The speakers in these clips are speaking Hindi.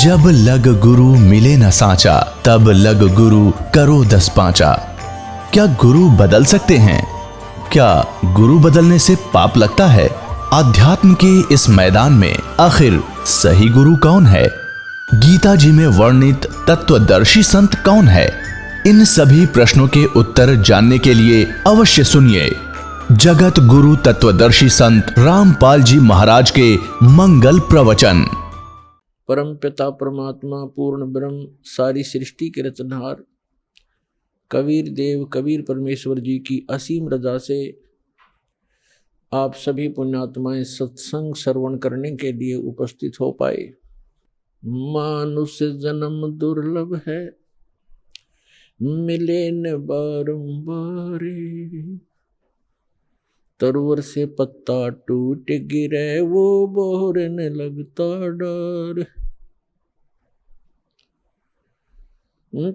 जब लग गुरु मिले न सांचा, तब लग गुरु करो 10 पांचा। क्या गुरु बदल सकते हैं? क्या गुरु बदलने से पाप लगता है? अध्यात्म के इस मैदान में आखिर सही गुरु कौन है? गीता जी में वर्णित तत्वदर्शी संत कौन है? इन सभी प्रश्नों के उत्तर जानने के लिए अवश्य सुनिए जगत गुरु तत्वदर्शी संत रामपाल जी महाराज के मंगल प्रवचन। परम पिता परमात्मा पूर्ण ब्रह्म सारी सृष्टि के रचनहार कबीर देव कबीर परमेश्वर जी की असीम रजा से आप सभी पुण्यात्माएं सत्संग श्रवण करने के लिए उपस्थित हो पाए। मानुष जन्म दुर्लभ है, मिले न बारंबार। तरवर से पत्ता टूट गिरे, वो बोरने लगता डर।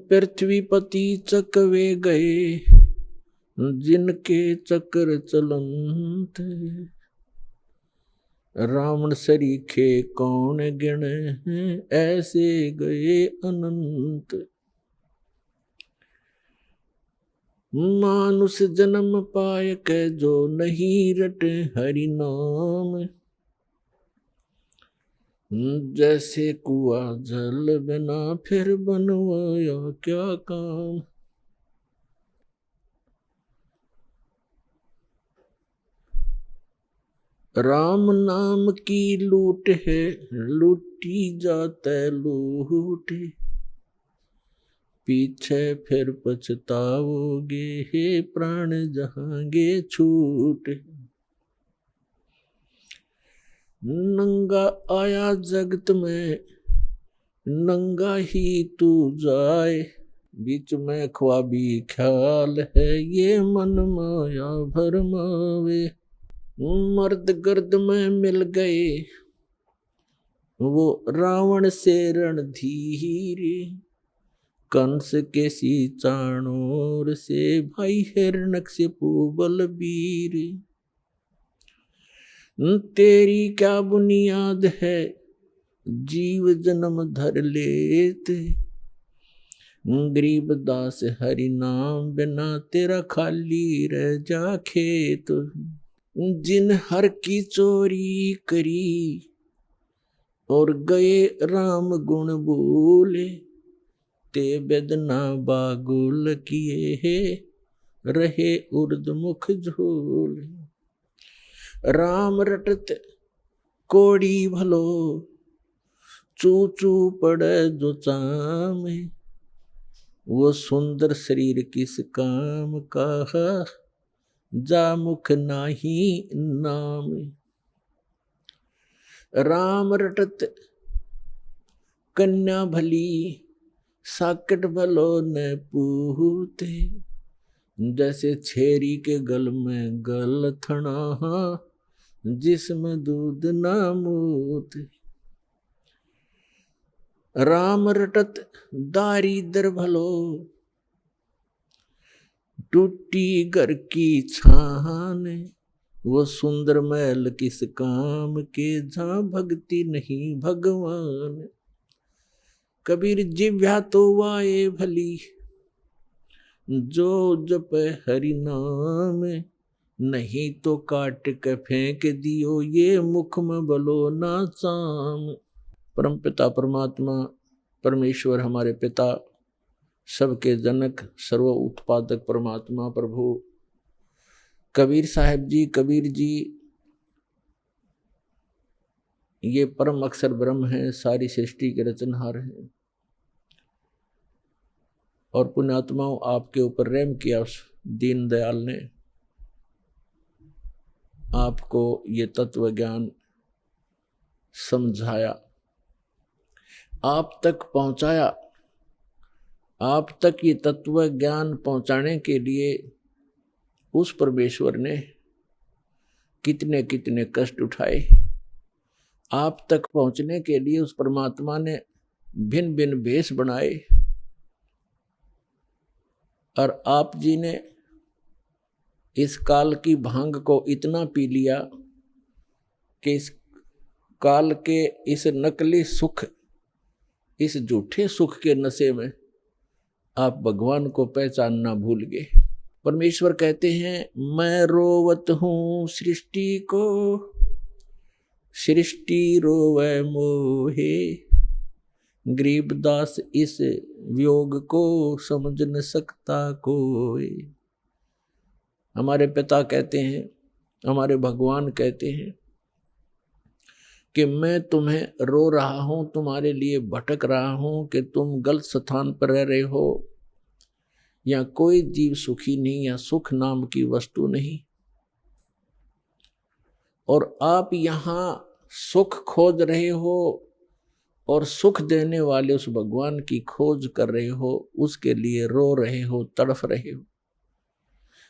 पृथ्वी पति चकवे गए, जिनके चक्र चलंत। रावण सरीखे कौन गिने हैं, ऐसे गए अनंत। मानुष जन्म पाए के जो नहीं रटे हरि नाम। जैसे कुआ जल बिना फिर बनवाया क्या काम। राम नाम की लूट है, लूटी जाते लूट। पीछे फिर पछताओगे, हे प्राण जहांगे छूट। नंगा आया जगत में, नंगा ही तू जाए। बीच में ख्वाबी ख्याल है, ये मन माया भरमावे। मर्द गर्द में मिल गए, वो रावण से रणधीर। कंस के सी चाणोर से, भाई हिरण्यकशिपु बलबीर। तेरी क्या बुनियाद है, जीव जन्म धर लेते। गरीब दास हरि नाम बिना, तेरा खाली रह जा खेत। जिन हर की चोरी करी, और गए राम गुण बोले। ते बेदना बागुल किए है, रहे उर्दमुख झोले। राम रटत कोड़ी भलो, चू चू पड़े जो चामे। वो सुंदर शरीर किस काम का, जा मुख नाही नाम। राम रटत कन्या भली, साकट भलो न पूते। जैसे छेरी के गल में गल थना, जिसमें दूध ना मूत। राम रटत दारिद्र भलो, टूटी घर की छान। वो सुंदर महल किस काम के, जहाँ भक्ति नहीं भगवान। कबीर जिव्या तो वाए भली, जो जप हरि नाम। नहीं तो काट के फेंक दियो, ये मुख में बलो ना चाम। परम पिता परमात्मा परमेश्वर हमारे पिता, सबके जनक सर्व उत्पादक परमात्मा प्रभु कबीर साहब जी, कबीर जी ये परम अक्षर ब्रह्म है, सारी सृष्टि के रचनहार हैं। और पुण्यात्माओं, आपके ऊपर रहम किया उस दीन दयाल ने, आपको ये तत्व ज्ञान समझाया, आप तक पहुंचाया। आप तक ये तत्व ज्ञान पहुंचाने के लिए उस परमेश्वर ने कितने कितने कष्ट उठाए। आप तक पहुंचने के लिए उस परमात्मा ने भिन्न भिन्न भेष बनाए। और आप जी ने इस काल की भांग को इतना पी लिया कि इस काल के इस नकली सुख इस झूठे सुख के नशे में आप भगवान को पहचानना भूल गए। परमेश्वर कहते हैं मैं रोवत हूं सृष्टि को, सृष्टि रोवे मोहे, गरीबदास इस वियोग को समझ न सकता कोई। हमारे पिता कहते हैं, हमारे भगवान कहते हैं कि मैं तुम्हें रो रहा हूं, तुम्हारे लिए भटक रहा हूं कि तुम गलत स्थान पर रह रहे हो। या कोई जीव सुखी नहीं, या सुख नाम की वस्तु नहीं, और आप यहां सुख खोज रहे हो और सुख देने वाले उस भगवान की खोज कर रहे हो, उसके लिए रो रहे हो, तड़फ रहे हो।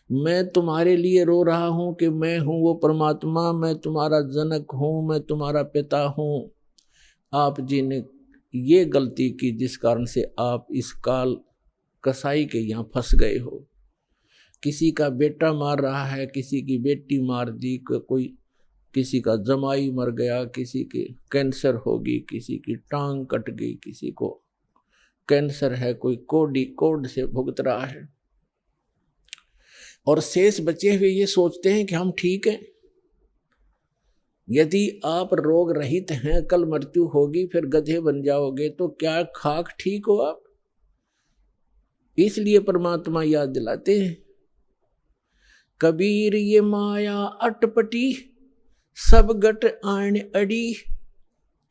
मैं तुम्हारे लिए रो रहा हूं कि मैं हूं वो परमात्मा, मैं तुम्हारा जनक हूं, मैं तुम्हारा पिता हूं। आप जी ने ये गलती की जिस कारण से आप इस काल कसाई के यहाँ फंस गए हो। किसी का बेटा मार रहा है, किसी की बेटी मार दी, कोई किसी का जमाई मर गया, किसी के कैंसर होगी, किसी की टांग कट गई, किसी को कैंसर है, कोई कोड से भुगत रहा है, और शेष बचे हुए ये सोचते हैं कि हम ठीक हैं। यदि आप रोग रहित हैं, कल मृत्यु होगी, फिर गधे बन जाओगे, तो क्या खाक ठीक हो आप? इसलिए परमात्मा याद दिलाते हैं, कबीर ये माया अटपटी, सब गट आन अड़ी,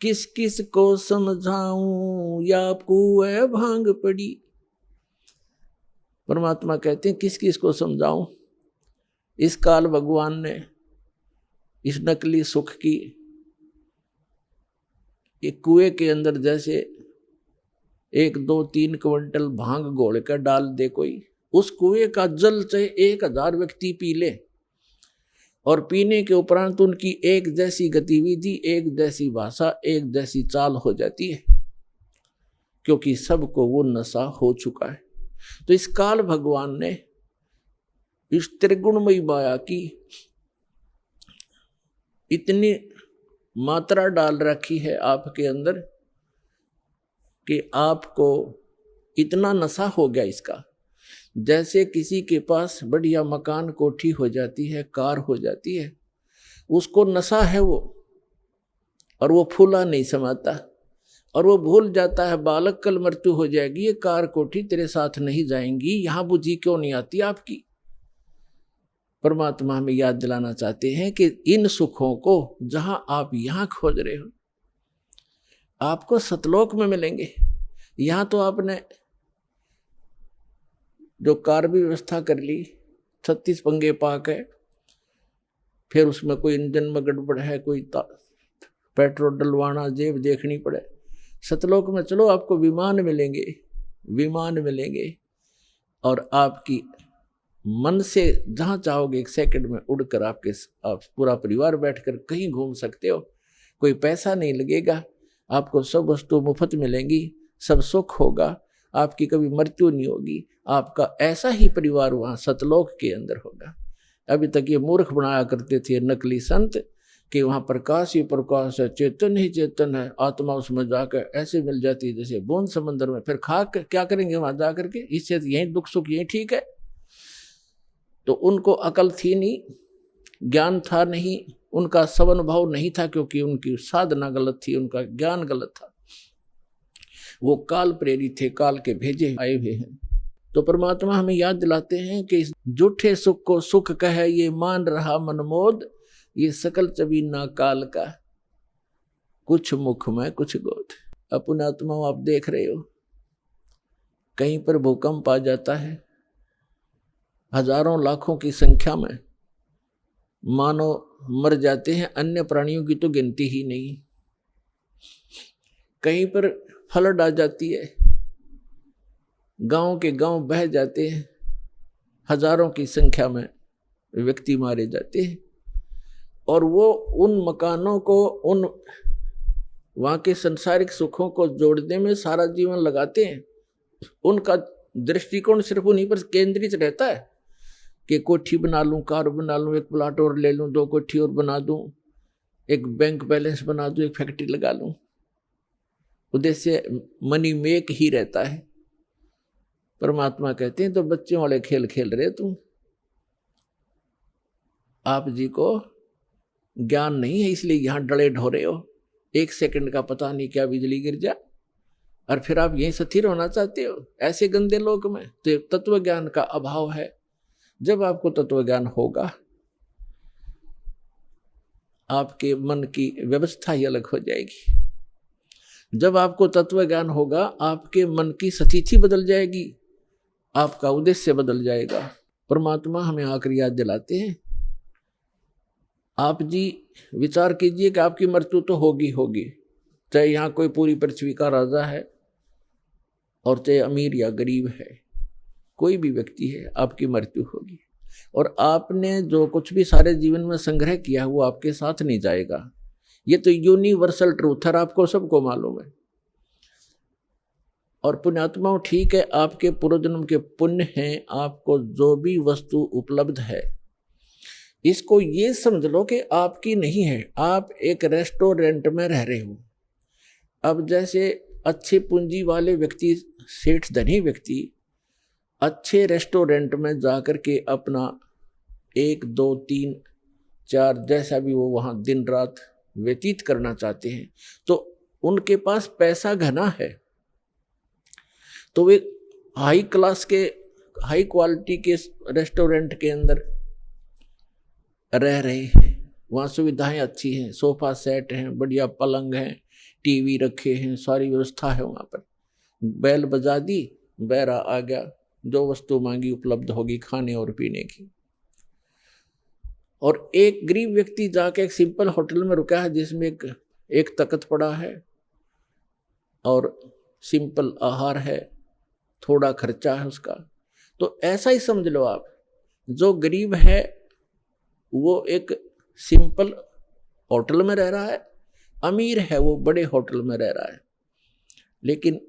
किस किस को समझाऊं या कुएं भांग पड़ी। परमात्मा कहते हैं किस किस को समझाऊं। इस काल भगवान ने इस नकली सुख की एक कुएं के अंदर जैसे 1, 2, 3 क्विंटल भांग घोल कर डाल दे कोई, उस कुएं का जल चाहे 1000 व्यक्ति पी ले, और पीने के उपरांत उनकी एक जैसी गतिविधि, एक जैसी भाषा, एक जैसी चाल हो जाती है, क्योंकि सबको वो नशा हो चुका है। तो इस काल भगवान ने इस त्रिगुणमयी माया की इतनी मात्रा डाल रखी है आपके अंदर कि आपको इतना नशा हो गया इसका। जैसे किसी के पास बढ़िया मकान, कोठी हो जाती है, कार हो जाती है, उसको नशा है वो, और वो फूला नहीं समाता, और वो भूल जाता है बालक कल मृत्यु हो जाएगी, ये कार कोठी तेरे साथ नहीं जाएंगी, यहां बुद्धि क्यों नहीं आती आपकी। परमात्मा हमें याद दिलाना चाहते हैं कि इन सुखों को जहां आप यहां खोज रहे हो, आपको सतलोक में मिलेंगे। यहां तो आपने जो कार भी व्यवस्था कर ली, 36 पंगे पाक है, फिर उसमें कोई इंजन में गड़बड़ है, कोई पेट्रोल डलवाना, जेब देखनी पड़े। सतलोक में चलो, आपको विमान मिलेंगे, विमान मिलेंगे, और आपकी मन से जहां चाहोगे 1 सेकंड में उड़कर आप पूरा परिवार बैठकर कहीं घूम सकते हो। कोई पैसा नहीं लगेगा, आपको सब वस्तु मुफ्त मिलेंगी, सब सुख होगा, आपकी कभी मृत्यु नहीं होगी। आपका ऐसा ही परिवार वहां सतलोक के अंदर होगा। अभी तक ये मूर्ख बनाया करते थे नकली संत कि वहां प्रकाश ही प्रकाश है, चेतन ही चेतन है, आत्मा उसमें जाकर ऐसे मिल जाती है जैसे बूंद समंदर में। फिर खा क्या करेंगे वहां जाकर के, इससे यही दुख सुख यही ठीक है। तो उनको अकल थी नहीं, ज्ञान था नहीं, उनका सवनुभाव नहीं था, क्योंकि उनकी साधना गलत थी, उनका ज्ञान गलत था। वो काल प्रेरित थे, काल के भेजे आए हुए हैं। तो परमात्मा हमें याद दिलाते हैं कि इस झूठे सुख को सुख कहे ये मान रहा मनमोद, ये सकल चबीना काल का, कुछ मुख में कुछ गोद। अपना आत्मा आप देख रहे हो, कहीं पर भूकंप आ जाता है, हजारों लाखों की संख्या में मानव मर जाते हैं, अन्य प्राणियों की तो गिनती ही नहीं। कहीं पर फ्लड आ जाती है, गांव के गांव बह जाते हैं, हजारों की संख्या में व्यक्ति मारे जाते हैं, और वो उन मकानों को, उन वहाँ के संसारिक सुखों को जोड़ने में सारा जीवन लगाते हैं। उनका दृष्टिकोण सिर्फ उन्हीं पर केंद्रित रहता है कि कोठी बना लूं, कार बना लूं, 1 प्लाट और ले लूं, 2 कोठी और बना दूं, एक बैंक बैलेंस बना दूं, एक फैक्ट्री लगा लूं। उद्देश्य मनी मेक ही रहता है। परमात्मा कहते हैं तो बच्चों वाले खेल खेल रहे तुम, आप जी को ज्ञान नहीं है इसलिए यहां डले ढोरे हो, 1 सेकंड का पता नहीं क्या बिजली गिर जा और फिर आप यहीं स्थिर होना चाहते हो ऐसे गंदे लोक में। तो तत्व ज्ञान का अभाव है। जब आपको तत्व ज्ञान होगा आपके मन की व्यवस्था ही अलग हो जाएगी। जब आपको तत्व ज्ञान होगा आपके मन की स्थिति बदल जाएगी, आपका उद्देश्य बदल जाएगा। परमात्मा हमें आखिरी याद दिलाते हैं, आप जी विचार कीजिए कि आपकी मृत्यु तो होगी होगी, चाहे यहाँ कोई पूरी पृथ्वी का राजा है और चाहे अमीर या गरीब है, कोई भी व्यक्ति है, आपकी मृत्यु होगी। और आपने जो कुछ भी सारे जीवन में संग्रह किया वो आपके साथ नहीं जाएगा। ये तो यूनिवर्सल ट्रूथ है, आपको सबको मालूम है। और पुण्यात्माओं ठीक है, आपके पूर्वजन्म के पुण्य हैं, आपको जो भी वस्तु उपलब्ध है इसको ये समझ लो कि आपकी नहीं है। आप एक रेस्टोरेंट में रह रहे हो। अब जैसे अच्छे पूंजी वाले व्यक्ति, सेठ धनी व्यक्ति अच्छे रेस्टोरेंट में जाकर के अपना 1 2 3 4 जैसा भी वो वहाँ दिन रात व्यतीत करना चाहते हैं, तो उनके पास पैसा घना है, तो वे हाई क्लास के, हाई क्वालिटी के रेस्टोरेंट के अंदर रह रहे हैं। वहाँ सुविधाएं अच्छी हैं, सोफा सेट हैं, बढ़िया पलंग हैं, टीवी रखे हैं, सारी व्यवस्था है वहाँ पर। बैल बजा दी, बैरा आ गया, जो वस्तु मांगी उपलब्ध होगी खाने और पीने की। और एक गरीब व्यक्ति जाके एक सिंपल होटल में रुका है जिसमें एक तख्त पड़ा है और सिंपल आहार है, थोड़ा खर्चा है उसका। तो ऐसा ही समझ लो आप, जो गरीब है वो एक सिंपल होटल में रह रहा है, अमीर है वो बड़े होटल में रह रहा है, लेकिन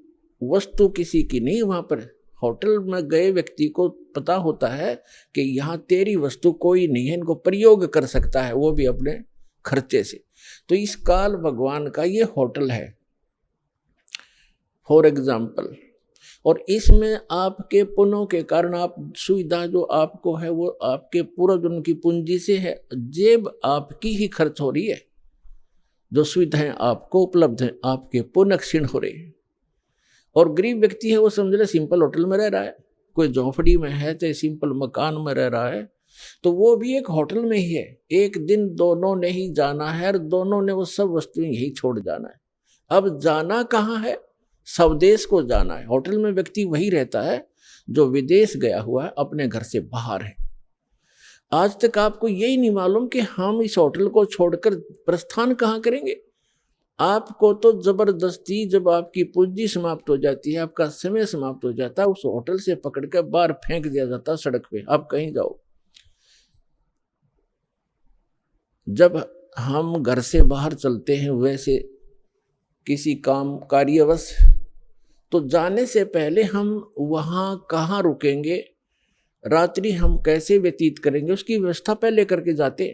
वस्तु किसी की नहीं। वहाँ पर होटल में गए व्यक्ति को पता होता है कि यहाँ तेरी वस्तु कोई नहीं है, इनको प्रयोग कर सकता है वो भी अपने खर्चे से। तो इस काल भगवान का ये होटल है फॉर एग्जाम्पल। और इसमें आपके पुण्यों के कारण आप सुविधा जो आपको है वो आपके पूर्वजन्म की पूंजी से है, जेब आपकी ही खर्च हो रही है। जो सुविधाएं आपको उपलब्ध हैं आपके पुण्य क्षीण हो रहे हैं। और गरीब व्यक्ति है वो समझ ले सिंपल होटल में रह रहा है, कोई झोंपड़ी में है चाहे सिंपल मकान में रह रहा है, तो वो भी एक होटल में ही है। एक दिन दोनों ने ही जाना है और दोनों ने वो सब वस्तुएं यही छोड़ जाना है। अब जाना कहाँ है? स्वदेश को जाना है। होटल में व्यक्ति वही रहता है जो विदेश गया हुआ है, अपने घर से बाहर है। आज तक आपको यही नहीं मालूम कि हम इस होटल को छोड़कर प्रस्थान कहाँ करेंगे। आपको तो जबरदस्ती जब आपकी पूंजी समाप्त हो जाती है, आपका समय समाप्त हो जाता है, उस होटल से पकड़कर बाहर फेंक दिया जाता है सड़क पे, आप कहीं जाओ। जब हम घर से बाहर चलते हैं वैसे किसी काम कार्यवश, तो जाने से पहले हम वहाँ कहाँ रुकेंगे, रात्रि हम कैसे व्यतीत करेंगे, उसकी व्यवस्था पहले करके जाते।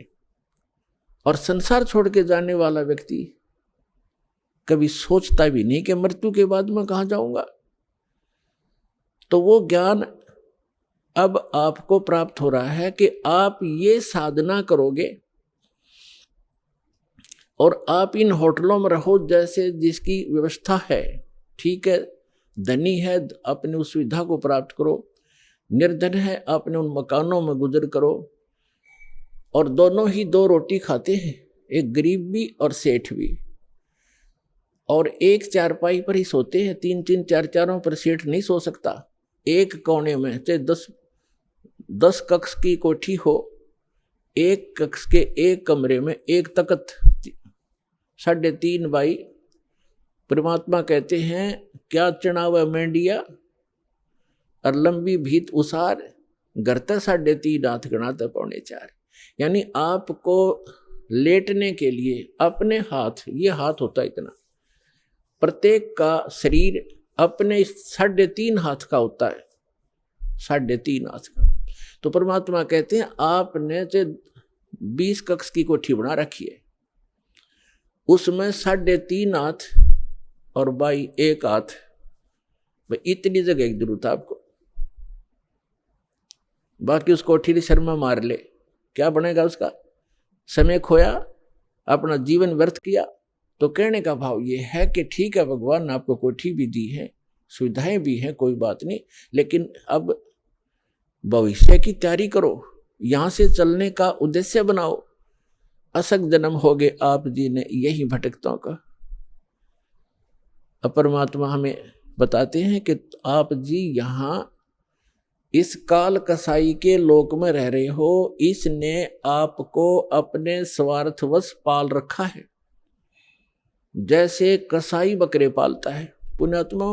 और संसार छोड़ के जाने वाला व्यक्ति कभी सोचता भी नहीं कि मृत्यु के बाद मैं कहाँ जाऊंगा। तो वो ज्ञान अब आपको प्राप्त हो रहा है कि आप ये साधना करोगे और आप इन होटलों में रहो जैसे जिसकी व्यवस्था है, ठीक है। धनी है अपने उस सुविधा को प्राप्त करो, निर्धन है अपने उन मकानों में गुजर करो। और दोनों ही 2 रोटी खाते हैं, एक गरीब भी और सेठ भी। और एक चारपाई पर ही सोते हैं, 3-3 4-4 पर सेठ नहीं सो सकता। एक कोने में चाहे 10 कक्ष की कोठी हो, एक कक्ष के एक कमरे में एक तख्त 3.5 बाई। परमात्मा कहते हैं क्या चढ़ावा मेंढिया और लंबी भीत उसार, घर तक 3.5 हाथ गणाता 4.25। यानी आपको लेटने के लिए अपने हाथ, ये हाथ होता है इतना, प्रत्येक का शरीर अपने 3.5 हाथ का होता है, 3.5 हाथ का। तो परमात्मा कहते हैं आपने 20 कक्ष की कोठी बना रखी है, उसमें 3.5 हाथ और बाई एक हाथ, भाई इतनी जगह की जरूरत है आपको। बाकी उस कोठी शर्मा मार ले, क्या बनेगा उसका? समय खोया, अपना जीवन व्यर्थ किया। तो कहने का भाव ये है कि ठीक है, भगवान ने आपको कोठी भी दी है, सुविधाएं भी हैं, कोई बात नहीं, लेकिन अब भविष्य की तैयारी करो, यहां से चलने का उद्देश्य बनाओ। असक जन्म हो गए आप जी ने यही भटकताओं का। परमात्मा हमें बताते हैं कि आप जी यहां इस काल कसाई के लोक में रह रहे हो, इसने आपको अपने स्वार्थवश पाल रखा है, जैसे कसाई बकरे पालता है। पुण्यात्मा,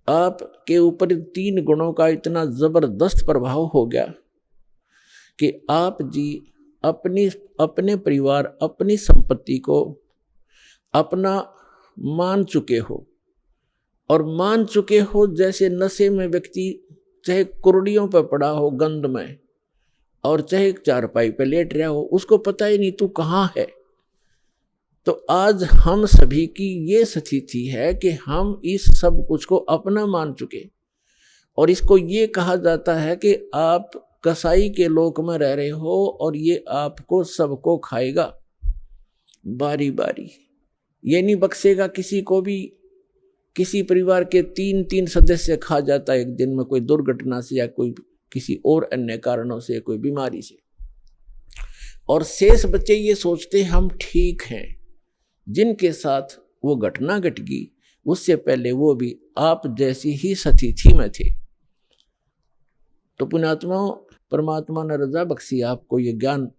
आपके ऊपर 3 गुणों का इतना जबरदस्त प्रभाव हो गया कि आप जी अपने परिवार, अपनी संपत्ति को अपना मान चुके हो, और मान चुके हो जैसे नशे में व्यक्ति चाहे कुर्डियों पर पड़ा हो गंध में, और चाहे चारपाई पे लेट रहा हो, उसको पता ही नहीं तू कहाँ है। तो आज हम सभी की ये स्थिति है कि हम इस सब कुछ को अपना मान चुके, और इसको ये कहा जाता है कि आप कसाई के लोक में रह रहे हो और ये आपको सबको खाएगा बारी बारी। ये नहीं बख्शेगा किसी को भी। किसी परिवार के 3 सदस्य खा जाता है एक दिन में, कोई दुर्घटना से या कोई किसी और अन्य कारणों से, कोई बीमारी से, और शेष बच्चे ये सोचते हम ठीक हैं। जिनके साथ वो घटना घट गई उससे पहले वो भी आप जैसी ही स्थिति में थे। तो पुण्यात्मा, परमात्मा ने रजा बख्शी आपको ये ज्ञान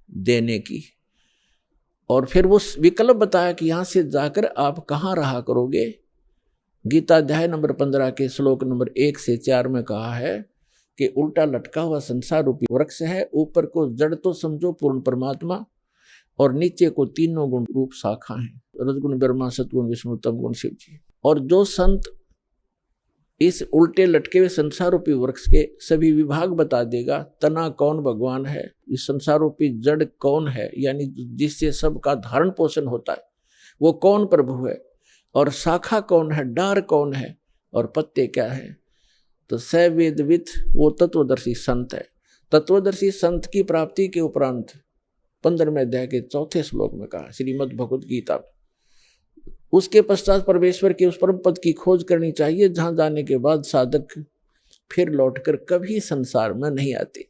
देने की, और फिर वो विकल्प बताया कि यहां से जाकर आप कहाँ रहा करोगे। गीता अध्याय नंबर 15 के श्लोक नंबर 1 से 4 में कहा है कि उल्टा लटका हुआ संसार रूपी वृक्ष है, ऊपर को जड़ तो समझो पूर्ण परमात्मा, और नीचे को 3 गुण रूप शाखा है, रजगुण ब्रह्मा, सतगुण विष्णु, तम गुण शिव जी। और जो संत इस उल्टे लटके हुए संसार रूपी वृक्ष के सभी विभाग बता देगा, तना कौन भगवान है, इस संसार रूपी जड़ कौन है, यानी जिससे सबका धारण पोषण होता है वो कौन प्रभु है, और शाखा कौन है, डार कौन है, और पत्ते क्या है, तो सवेदविद वो तत्वदर्शी संत है। तत्वदर्शी संत की प्राप्ति के उपरांत 15वें अध्याय के 4थे श्लोक में कहा श्रीमद् भगवद गीता में, उसके पश्चात परमेश्वर के उस परम पद की खोज करनी चाहिए जहां जाने के बाद साधक फिर लौटकर कभी संसार में नहीं आते।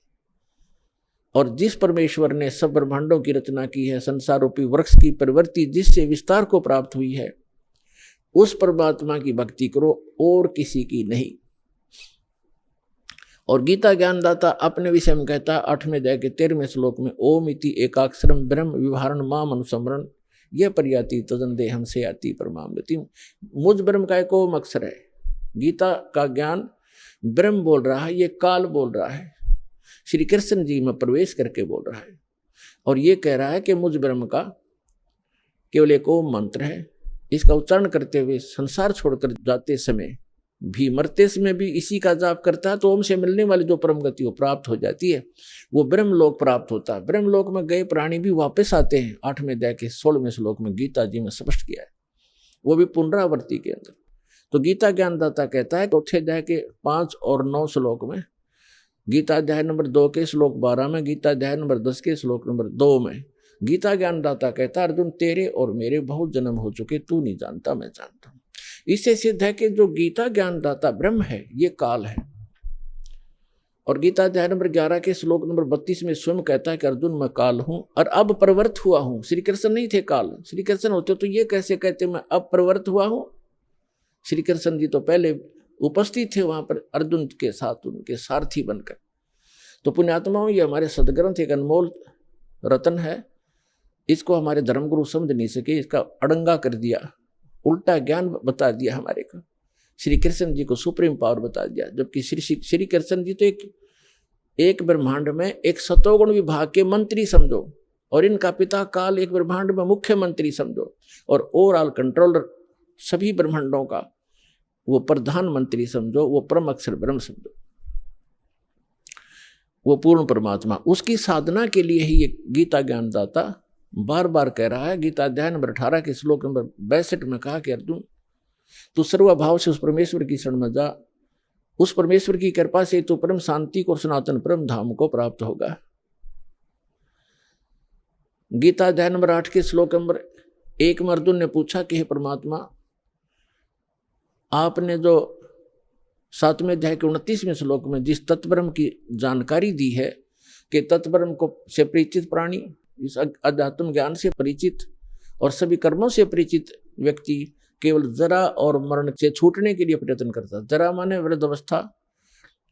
और जिस परमेश्वर ने सब ब्रह्मांडों की रचना की है, संसार रूपी वृक्ष की प्रवृत्ति जिससे विस्तार को प्राप्त हुई है, उस परमात्मा की भक्ति करो और किसी की नहीं। और गीता ज्ञानदाता अपने विषय में कहता 8वें अध्याय के 13वें श्लोक में, ओम इति एकाक्षरम ब्रह्म विवहारण माम अनुसमरण यह पर्याति तदन देहम से आती परमामृति। मुझ ब्रह्म का एक ओम अक्षर है। गीता का ज्ञान ब्रह्म बोल रहा है, ये काल बोल रहा है, श्री कृष्ण जी में प्रवेश करके बोल रहा है, और ये कह रहा है कि मुझ ब्रह्म का केवल एक ओम मंत्र है। इसका उच्चारण करते हुए संसार छोड़कर जाते समय भी, मरते समय भी इसी का जाप करता है, तो ओम से मिलने वाली जो परम गति वो प्राप्त हो जाती है, वो ब्रह्मलोक प्राप्त होता है। ब्रह्मलोक में गए प्राणी भी वापस आते हैं। 8वें अध्याय के 16वें श्लोक में गीता जी में स्पष्ट किया है, वो भी पुनरावृत्ति के अंदर। तो गीता ज्ञानदाता कहता है 4थे अध्याय के 5 और 9 श्लोक में, गीता अध्याय नंबर 2 के श्लोक 12 में, गीता अध्याय नंबर 10 के श्लोक नंबर 2 में गीता ज्ञानदाता कहता है, अर्जुन तेरे और मेरे बहुत जन्म हो चुके, तू नहीं जानता मैं जानता हूं। इससे सिद्ध है कि जो गीता ज्ञानदाता ब्रह्म है ये काल है। और गीता अध्याय नंबर 11 के श्लोक नंबर 32 में स्वयं कहता है कि अर्जुन मैं काल हूं और अब प्रवृत्त हुआ हूं। श्री कृष्ण नहीं थे काल, श्री कृष्ण होते तो ये कैसे कहते मैं अब प्रवृत्त हुआ हूं। श्री कृष्ण जी तो पहले उपस्थित थे वहां पर अर्जुन के साथ, उनके सारथी बनकर। तो पुण्यात्माओं, ये हमारे सदग्रंथ एक अनमोल रतन है, इसको हमारे धर्मगुरु समझ नहीं सके, इसका अड़ंगा कर दिया, उल्टा ज्ञान बता दिया हमारे को। श्री कृष्ण जी को सुप्रीम पावर बता दिया, जबकि श्री कृष्ण जी तो एक ब्रह्मांड में एक सतोगुण विभाग के मंत्री समझो, और इनका पिता काल एक ब्रह्मांड में मुख्यमंत्री समझो, और ओवरऑल कंट्रोलर सभी ब्रह्मांडों का वो प्रधानमंत्री समझो, वो परम अक्षर ब्रह्म समझो, वो पूर्ण परमात्मा। उसकी साधना के लिए ही ये गीता ज्ञानदाता बार बार कह रहा है। गीता अध्याय नंबर 18 के श्लोक नंबर 62 में कहा कि अर्जुन तू सर्वभाव से उस परमेश्वर की शरण में जा, उस परमेश्वर की कृपा से तू परम शांति को, सनातन परम धाम को प्राप्त होगा। गीता अध्याय नंबर 8 के श्लोक नंबर 1 में अर्जुन ने पूछा कि हे परमात्मा, आपने जो 7वें अध्याय के 29वें श्लोक में जिस तत्ब्रह्म की जानकारी दी है कि तत्ब्रह्म को से परिचित प्राणी, इस अध्यात्म ज्ञान से परिचित और सभी कर्मों से परिचित व्यक्ति केवल जरा और मरण से छूटने के लिए प्रयत्न करता। जरा माने वृद्धावस्था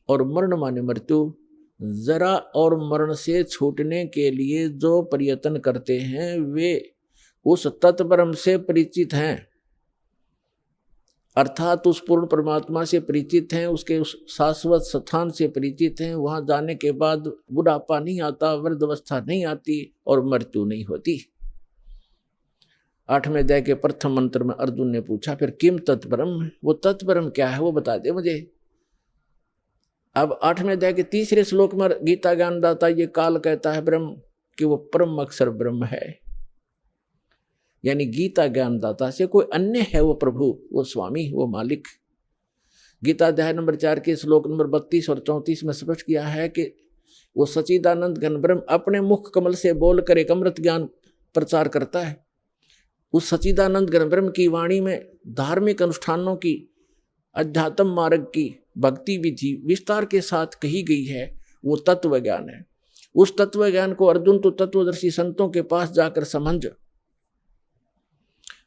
और मरण माने मृत्यु। जरा और मरण से छूटने के लिए जो प्रयत्न करते हैं वे उस तत्ब्रह्म से परिचित हैं, अर्थात उस पूर्ण परमात्मा से परिचित हैं, उसके उस शाश्वत स्थान से परिचित हैं। वहां जाने के बाद बुढ़ापा नहीं आता, वृद्धावस्था नहीं आती और मृत्यु नहीं होती। 8वें अध्याय के प्रथम मंत्र में अर्जुन ने पूछा फिर किम तत्ब्रह्म, वो तत्ब्रह्म क्या है वो बता दे मुझे। अब 8वें अध्याय के 3रे श्लोक में गीता ज्ञानदाता ये काल कहता है ब्रह्म कि वो परम अक्षर ब्रह्म है, यानी गीता ज्ञानदाता से कोई अन्य है वो प्रभु, वो स्वामी, वो मालिक। गीता अध्याय नंबर 4 के श्लोक नंबर 32 और 34 में स्पष्ट किया है कि वो सच्चिदानंद घन ब्रह्म अपने मुख कमल से बोलकर एक अमृत ज्ञान प्रचार करता है। उस सच्चिदानंद घन ब्रह्म की वाणी में धार्मिक अनुष्ठानों की, अध्यात्म मार्ग की, भक्ति विधि विस्तार के साथ कही गई है, वो तत्व ज्ञान है। उस तत्व ज्ञान को अर्जुन तो तत्वदर्शी संतों के पास जाकर समझ,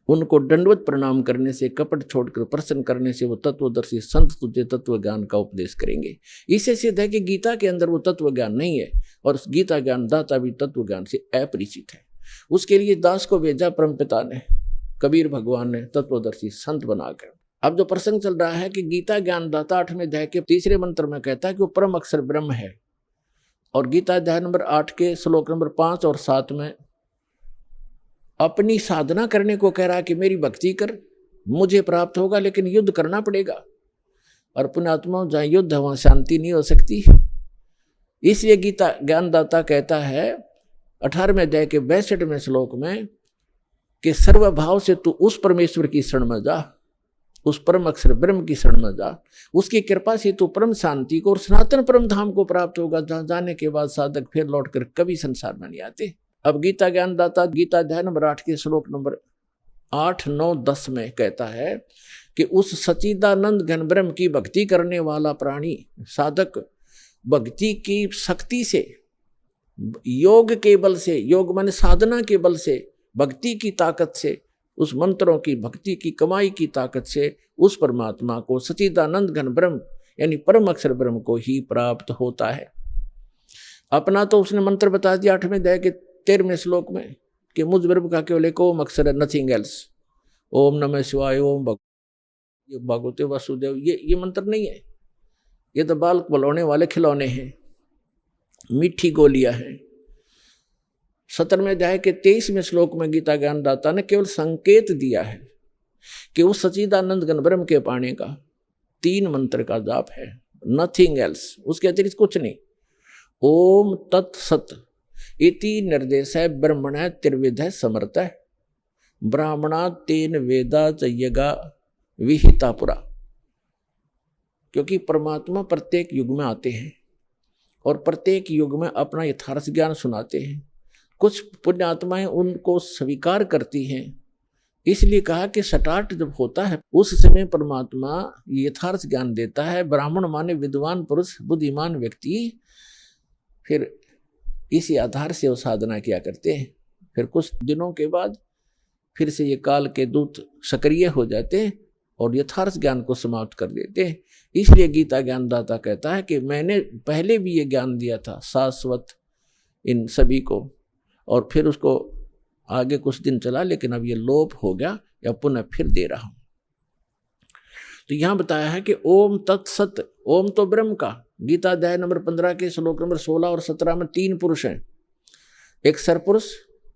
उनको दंडवत प्रणाम करने से, कपट छोड़कर प्रसन्न करने से वो तत्वदर्शी संत तुझे तत्व ज्ञान का उपदेश करेंगे। इससे सिद्ध है कि गीता के अंदर वो तत्व ज्ञान नहीं है और गीता ज्ञान दाता भी तत्व ज्ञान से अपरिचित है। उसके लिए दास को भेजा परमपिता ने, कबीर भगवान ने तत्वदर्शी संत बनाकर। अब जो प्रसंग चल रहा है कि गीता ज्ञान दाता 8वें अध्याय के 3रे मंत्र में कहता है कि वो परम अक्षर ब्रह्म है, और गीता अध्याय नंबर 8 के श्लोक नंबर 5 और 7 में अपनी साधना करने को कह रहा है कि मेरी भक्ति कर, मुझे प्राप्त होगा, लेकिन युद्ध करना पड़ेगा। और पुण्यात्मा जहाँ युद्ध है वहाँ शांति नहीं हो सकती। इसलिए गीता ज्ञानदाता कहता है 18वें अध्याय के 62वें श्लोक में कि सर्वभाव से तू उस परमेश्वर की शरण में जा, उस परम अक्षर ब्रह्म की शरण में जा, उसकी कृपा से तू परम शांति को और सनातन परम धाम को प्राप्त होगा, जहाँ जाने के बाद साधक फिर लौटकर कभी संसार में नहीं आते। अब गीता ज्ञानदाता गीता अध्याय नंबर 8 के श्लोक नंबर 8, 9, 10 में कहता है कि उस सच्चिदानंद घन ब्रह्म की भक्ति करने वाला प्राणी साधक भक्ति की शक्ति से, योग के बल से, योग माने साधना के बल से, भक्ति की ताकत से, उस मंत्रों की भक्ति की कमाई की ताकत से उस परमात्मा को, सच्चिदानंद घन ब्रह्म यानी परम अक्षर ब्रह्म को ही प्राप्त होता है। अपना तो उसने मंत्र बता दिया 8वें अध्याय के 13वें श्लोक में कि मुझ ब्रह्म का केवल एक ओम अक्षर है, नथिंग एल्स। ओम नमः शिवाय, ओम भगवते वासुदेव, ये मंत्र नहीं है, ये तो बाल बलौने वाले खिलौने हैं, मीठी गोलियां हैं। 17वें अध्याय के 23वें श्लोक में गीता ज्ञानदाता ने केवल संकेत दिया है कि उस सच्चिदानंद घन ब्रह्म के पाने का 3 मंत्र का जाप है, नथिंग एल्स, उसके अतिरिक्त कुछ नहीं। ओम तत्सत इति निर्देश है ब्रह्मण त्रिविध समर्थ है, ब्राह्मणा तेन वेदा चयगा विहिता पुरा। क्योंकि परमात्मा प्रत्येक युग में आते हैं और प्रत्येक युग में अपना यथार्थ ज्ञान सुनाते हैं। कुछ पुण्यात्माएं उनको स्वीकार करती हैं, इसलिए कहा कि सटाट जब होता है उस समय परमात्मा यथार्थ ज्ञान देता है। ब्राह्मण माने विद्वान पुरुष, बुद्धिमान व्यक्ति, फिर इसी आधार से वो साधना किया करते हैं। फिर कुछ दिनों के बाद फिर से ये काल के दूत सक्रिय हो जाते हैं और यथार्थ ज्ञान को समाप्त कर देते हैं। इसलिए गीता ज्ञानदाता कहता है कि मैंने पहले भी ये ज्ञान दिया था शाश्वत इन सभी को, और फिर उसको आगे कुछ दिन चला, लेकिन अब ये लोप हो गया या पुनः फिर दे रहा हूं। तो यहां बताया है कि ओम तत्सत, ओम तो ब्रह्म का। गीता अध्याय नंबर 15 के श्लोक नंबर 16 और 17 में 3 पुरुष हैं, एक सरपुरुष,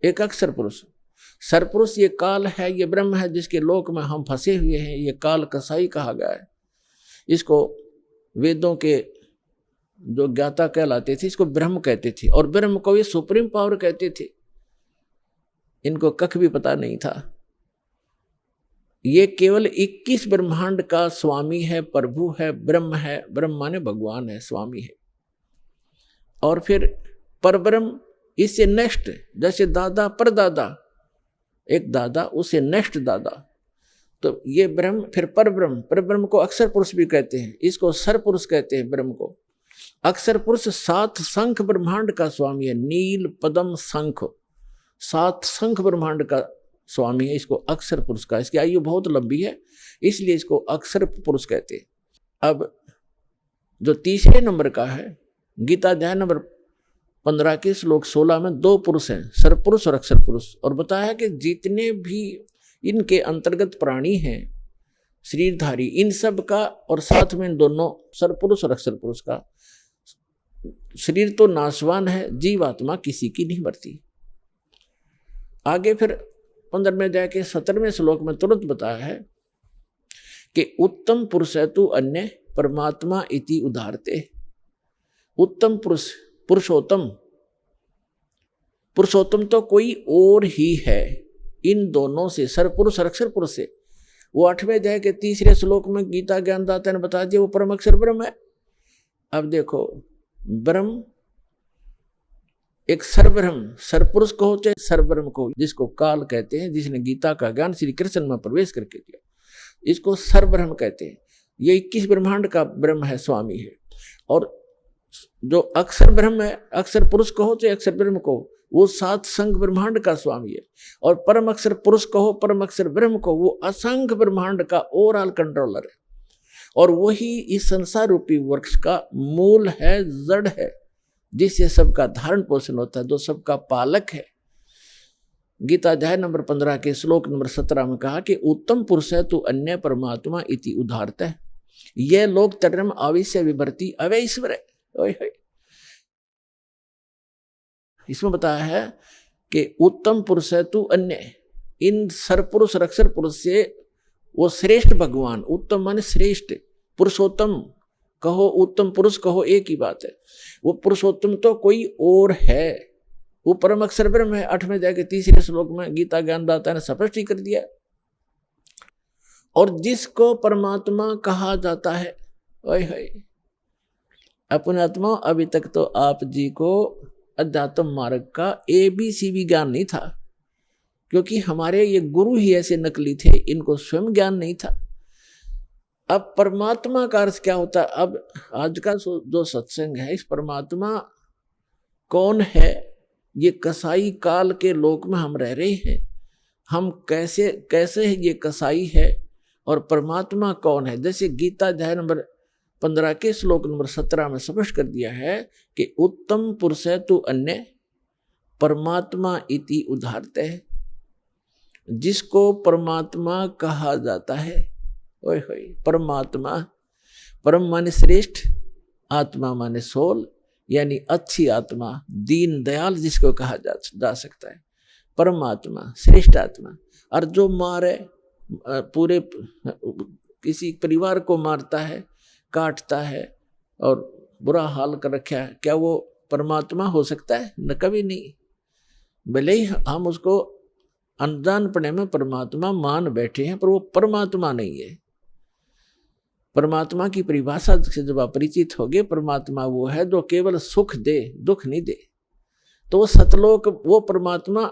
एक अक्षर पुरुष। सरपुरुष ये काल है, ये ब्रह्म है जिसके लोक में हम फंसे हुए हैं। ये काल कसाई कहा गया है। इसको वेदों के जो ज्ञाता कहलाते थे इसको ब्रह्म कहते थे, और ब्रह्म को ये सुप्रीम पावर कहते थे। इनको कख भी पता नहीं था। ये केवल 21 ब्रह्मांड का स्वामी है, प्रभु है, ब्रह्म है। ब्रह्म माने भगवान है, स्वामी है। और फिर परब्रह्म इससे नेक्स्ट, जैसे दादा परदादा, एक दादा उससे नेक्स्ट दादा, तो ये ब्रह्म, फिर परब्रह्म। परब्रह्म को अक्षर पुरुष भी कहते हैं, इसको सर पुरुष कहते हैं। ब्रह्म को अक्षर पुरुष 7 शंख ब्रह्मांड का स्वामी है। नील पद्म शंख, 7 शंख ब्रह्मांड का स्वामी है। इसको अक्षर पुरुष का, इसकी आयु बहुत लंबी है, इसलिए इसको अक्षर पुरुष कहते हैं। अब जो तीसरे नंबर का है, गीता अध्याय नंबर 15 के श्लोक 16 में 2 पुरुष हैं, सरपुरुष और अक्षर पुरुष। और बताया कि जितने भी इनके अंतर्गत प्राणी हैं, शरीरधारी, इन सब का, और साथ में दोनों सरपुरुष और अक्षर पुरुष का, शरीर तो नाशवान है, जीवात्मा किसी की नहीं मरती। आगे फिर 15वें अध्याय के 17वें श्लोक में तुरंत बताया है कि उत्तम पुरुष है तू अन्य परमात्मा इति उदाहरते। उत्तम पुरुष, पुरुषोत्तम, पुरुषोत्तम तो कोई और ही है इन दोनों से, सरपुरुष और अक्षर पुरुष से। वो 8वें अध्याय के 3रे श्लोक में गीता ज्ञानदाता ने बता दिया वो परम अक्षर ब्रह्म है। अब देखो, ब्रह्म एक सरब्रह्म, सरपुरुष को चाहे सरब्रह्म को, जिसको काल कहते हैं, जिसने गीता का ज्ञान श्री कृष्ण में प्रवेश करके दिया, इसको सरब्रह्म कहते हैं। ये 21 ब्रह्मांड का ब्रह्म है, स्वामी है। और जो अक्षर ब्रह्म है, अक्षर पुरुष कहो चाहे अक्षर ब्रह्म को, वो 7 शंख ब्रह्मांड का स्वामी है। और परम अक्षर पुरुष कहो, परम अक्षर ब्रह्म को, वो असंख्य ब्रह्मांड का ओवरऑल कंट्रोलर है। और वही इस संसार रूपी वृक्ष का मूल है, जड़ है, जिससे सबका धारण पोषण होता है, जो सबका पालक है। गीता अध्याय नंबर 15 के श्लोक नंबर 17 में कहा कि उत्तम पुरुष है तू अन्य परमात्मा इति उदाहरत है। यह लोग तर्म आविश्य विभर्ति अवैश्वर है। इसमें बताया है कि उत्तम पुरुष है तू अन्य, इन सरपुरुष और अक्षर पुरुष से वो श्रेष्ठ भगवान, उत्तम माने श्रेष्ठ, पुरुषोत्तम कहो उत्तम पुरुष कहो एक ही बात है। वो पुरुषोत्तम तो कोई और है, वो परम अक्षर ब्रह्म है। 8वें अध्याय के 3रे श्लोक में गीता ज्ञानदाता ने स्पष्ट ही कर दिया। और जिसको परमात्मा कहा जाता है, ओए अपने आत्मा, अभी तक तो आप जी को अध्यात्म मार्ग का ABC भी ज्ञान नहीं था, क्योंकि हमारे ये गुरु ही ऐसे नकली थे, इनको स्वयं ज्ञान नहीं था। अब परमात्मा का अर्थ क्या होता है? अब आज का जो सत्संग है, इस परमात्मा कौन है? ये कसाई काल के लोक में हम रह रहे हैं, हम कैसे ये कसाई है और परमात्मा कौन है? जैसे गीता अध्याय नंबर 15 के श्लोक नंबर 17 में स्पष्ट कर दिया है कि उत्तम पुरुष है तू अन्य परमात्मा इति उदाहरते है। जिसको परमात्मा कहा जाता है, ओए होए, परमात्मा, परम माने श्रेष्ठ, आत्मा माने सोल, यानी अच्छी आत्मा, दीन दयाल जिसको कहा जा सकता है, परमात्मा, श्रेष्ठ आत्मा। और जो मारे, पूरे किसी परिवार को मारता है, काटता है और बुरा हाल कर रखा है, क्या वो परमात्मा हो सकता है? न, कभी नहीं। भले ही हम उसको अनजानपने में परमात्मा मान बैठे हैं, पर वो परमात्मा नहीं है। परमात्मा की परिभाषा से जब आप परिचित होगे, परमात्मा वो है जो केवल सुख दे, दुख नहीं दे। तो वो सतलोक, वो परमात्मा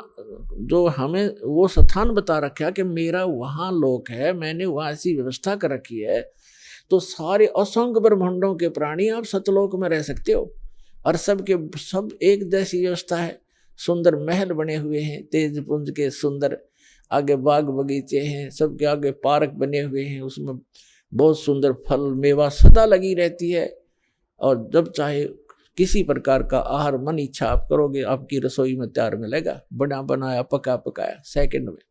जो हमें वो स्थान बता रखा है कि मेरा वहाँ लोक है, मैंने वहाँ ऐसी व्यवस्था कर रखी है, तो सारे असंख्य ब्रह्मांडों के प्राणी आप सतलोक में रह सकते हो। और सब एक जैसी व्यवस्था है, सुंदर महल बने हुए हैं, तेज पुंज के सुंदर, आगे बाग बगीचे हैं, सबके आगे पार्क बने हुए हैं, उसमें बहुत सुंदर फल मेवा सदा लगी रहती है। और जब चाहे किसी प्रकार का आहार मन इच्छा आप करोगे, आपकी रसोई में तैयार मिलेगा, बना बनाया पका पकाया सेकंड में,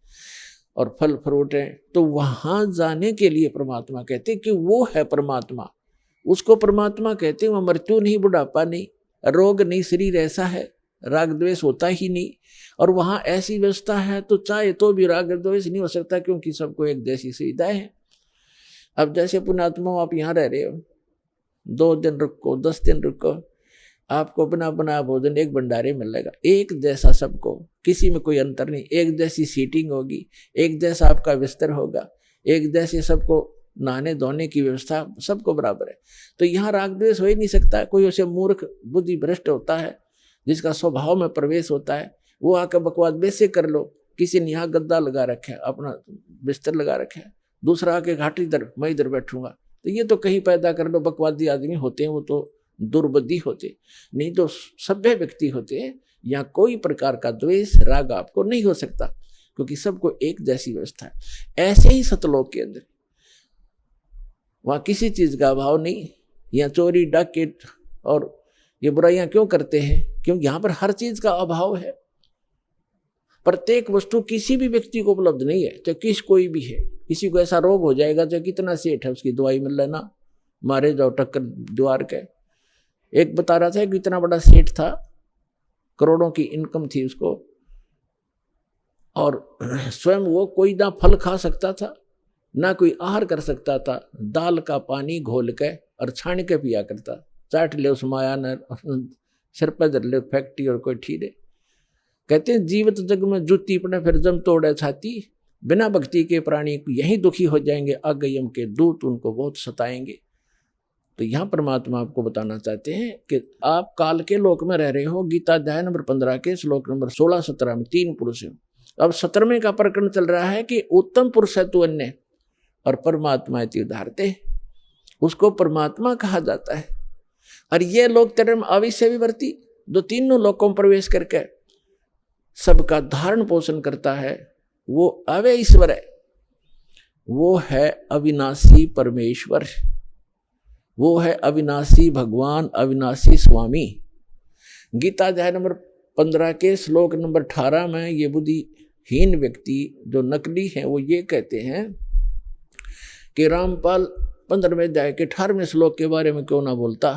और फल फ्रूट हैं। तो वहाँ जाने के लिए परमात्मा कहते हैं कि वो है परमात्मा, उसको परमात्मा कहते हैं। वो मृत्यु नहीं, बुढ़ापा नहीं, रोग नहीं, शरीर ऐसा है, राग द्वेष होता ही नहीं। और वहाँ ऐसी व्यवस्था है तो चाहे तो भी राग द्वेष नहीं हो सकता, क्योंकि सबको एक जैसी सुविधाएं हैं। अब जैसे पुण्यात्मा आप यहाँ रह रहे हो, 2 दिन रुको, 10 दिन रुको, आपको बना बनाया भोजन एक भंडारे में मिलेगा, एक जैसा सबको, किसी में कोई अंतर नहीं, एक जैसी सीटिंग होगी, एक जैसा आपका बिस्तर होगा, एक जैसे सबको नहाने धोने की व्यवस्था सबको बराबर है। तो यहाँ राग द्वेष हो ही नहीं सकता। कोई उसे मूर्ख बुद्धि भ्रष्ट होता है जिसका स्वभाव में प्रवेश होता है, वो आकर बकवास वैसे कर लो, किसी ने यहाँ गद्दा लगा रखा है, अपना बिस्तर लगा रखा है, दूसरा आके घाटी इधर, मैं इधर बैठूंगा, तो ये तो कहीं पैदा कर लो। बकवादी आदमी होते हैं वो तो दुर्बुद्धि होते, नहीं तो सभ्य व्यक्ति होते हैं। यहाँ कोई प्रकार का द्वेष राग आपको नहीं हो सकता, क्योंकि सबको एक जैसी व्यवस्था है। ऐसे ही सतलोक के अंदर वहाँ किसी चीज का अभाव नहीं। यहाँ चोरी डाकैत और ये बुराइयां क्यों करते हैं? क्योंकि यहाँ पर हर चीज का अभाव है। प्रत्येक वस्तु किसी भी व्यक्ति को उपलब्ध नहीं है, चाहे किस कोई भी है। किसी को ऐसा रोग हो जाएगा, चाहे कितना सेठ है, उसकी दवाई मिल लेना, मारे जाओ टक्कर द्वार के। एक बता रहा था कि इतना बड़ा सेठ था, करोड़ों की इनकम थी उसको, और स्वयं वो कोई ना फल खा सकता था ना कोई आहार कर सकता था, दाल का पानी घोल के और छान के पिया करता। चाट ले उस माया न सिर पर धर ले फैक्ट्री और कोई ठीरे। कहते हैं जीवित जग में जूती पड़े फिर जम तोड़े छाती, बिना भक्ति के प्राणी यहीं दुखी हो जाएंगे, अगयम के दूत उनको बहुत सताएंगे। तो यहाँ परमात्मा आपको बताना चाहते हैं कि आप काल के लोक में रह रहे हो। गीता अध्याय नंबर 15 के श्लोक नंबर 16-17 में 3 पुरुष हैं। अब 17वें का प्रकरण चल रहा है कि उत्तम पुरुष है तू अन्य और परमात्मा इति उदाहरते, उसको परमात्मा कहा जाता है। और ये लोग term अविश्य विवर्ती, जो तीनों लोकों में प्रवेश करके सबका धारण पोषण करता है, वो अव्यय ईश्वर है, वो है अविनाशी परमेश्वर, वो है अविनाशी भगवान, अविनाशी स्वामी। गीता अध्याय नंबर 15 के श्लोक नंबर 18 में ये बुद्धिहीन व्यक्ति जो नकली हैं वो ये कहते हैं कि रामपाल 15वें अध्याय के 18वें श्लोक के बारे में क्यों ना बोलता,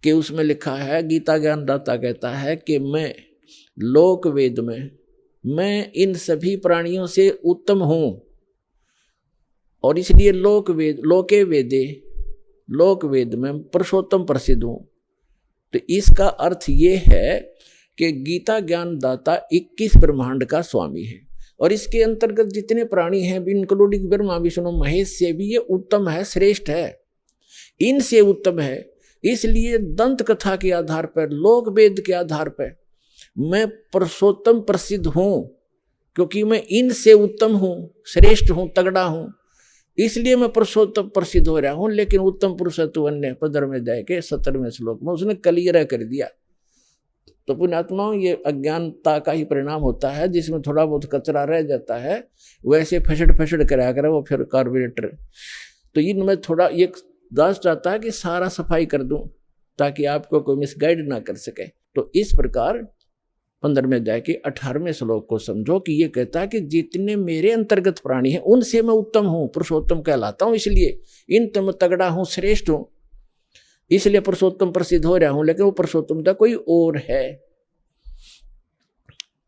कि उसमें लिखा है, गीता ज्ञानदाता कहता है कि मैं लोक वेद में, मैं इन सभी प्राणियों से उत्तम हूं और इसलिए लोक वेद, लोके वेदे, लोक वेद में पुरुषोत्तम प्रसिद्ध हूं। तो इसका अर्थ ये है कि गीता ज्ञानदाता 21 ब्रह्मांड का स्वामी है और इसके अंतर्गत जितने प्राणी हैं, इंक्लूडिंग ब्रह्मा विष्णु महेश से भी ये उत्तम है, श्रेष्ठ है, इनसे उत्तम है। इसलिए दंत कथा के आधार पर, लोक वेद के आधार पर मैं पुरुषोत्तम प्रसिद्ध हूं, क्योंकि मैं इनसे उत्तम हूं, श्रेष्ठ हूं, तगड़ा हूं, इसलिए मैं पुरुषोत्तम प्रसिद्ध हो रहा हूं। लेकिन उत्तम पुरुष है तू अन्य 15वें अध्याय के 17वें श्लोक में उसने क्लियर कर दिया। तो पुण्यात्माओं, ये अज्ञानता का ही परिणाम होता है, जिसमें थोड़ा बहुत कचरा रह जाता है, वैसे फसड़ कराया करे वो फिर कार्बोरेटर। तो इनमें थोड़ा ये दास चाहता है कि सारा सफाई कर दूं ताकि आपको कोई मिसगाइड ना कर सके। तो इस प्रकार 15वें अध्याय के 18वें श्लोक को समझो कि ये कहता है कि जितने मेरे अंतर्गत प्राणी हैं उनसे मैं उत्तम हूं, पुरुषोत्तम कहलाता हूं, इसलिए इन तम तगड़ा हूं, श्रेष्ठ हूं, इसलिए पुरुषोत्तम प्रसिद्ध हो रहा हूं। लेकिन वो पुरुषोत्तमता कोई और है।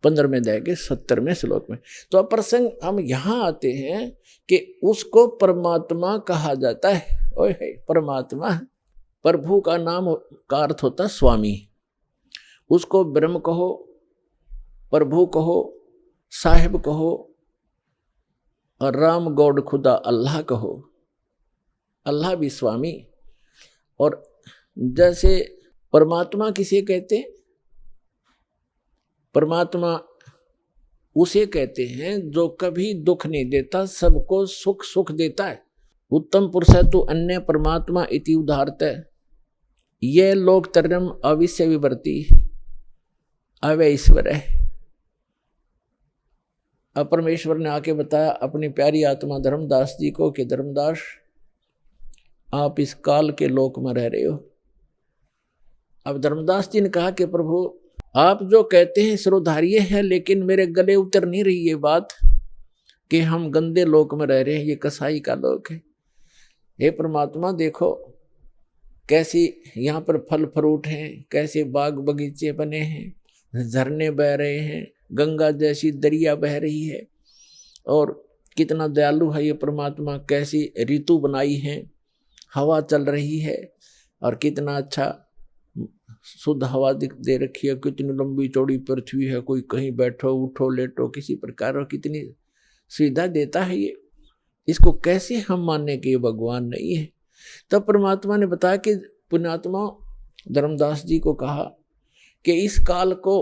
15वें अध्याय के 70वें श्लोक में। तो अब प्रसंग हम यहां आते हैं कि उसको परमात्मा कहा जाता है। ओए परमात्मा, प्रभु का नाम का अर्थ होता है स्वामी। उसको ब्रह्म कहो, प्रभु कहो, साहिब कहो और राम गॉड खुदा अल्लाह कहो। अल्लाह भी स्वामी। और जैसे परमात्मा किसे कहते हैं? परमात्मा उसे कहते हैं जो कभी दुख नहीं देता, सबको सुख सुख देता है। उत्तम पुरुष है तो अन्य परमात्मा इति उदाहरते, यह लोक तरम अविश्य विवर्ती, अव्यय ईश्वर है। अब परमेश्वर ने आके बताया अपनी प्यारी आत्मा धर्मदास जी को कि धर्मदास, आप इस काल के लोक में रह रहे हो। अब धर्मदास जी ने कहा कि प्रभु, आप जो कहते हैं सिरोधार्य है, लेकिन मेरे गले उतर नहीं रही ये बात कि हम गंदे लोक में रह रहे हैं, ये कसाई का लोक है। हे परमात्मा, देखो कैसी यहाँ पर फल फ्रूट हैं, कैसे बाग बगीचे बने हैं, झरने बह रहे हैं, गंगा जैसी दरिया बह रही है, और कितना दयालु है ये परमात्मा, कैसी ऋतु बनाई है, हवा चल रही है, और कितना अच्छा शुद्ध हवा दे रखी है, कितनी लंबी चौड़ी पृथ्वी है, कोई कहीं बैठो उठो लेटो किसी प्रकार, और कितनी सुविधा देता है ये। इसको कैसे हम मानने कि ये भगवान नहीं है? तब परमात्मा ने बताया कि पुण्यात्मा धर्मदास जी को कहा कि इस काल को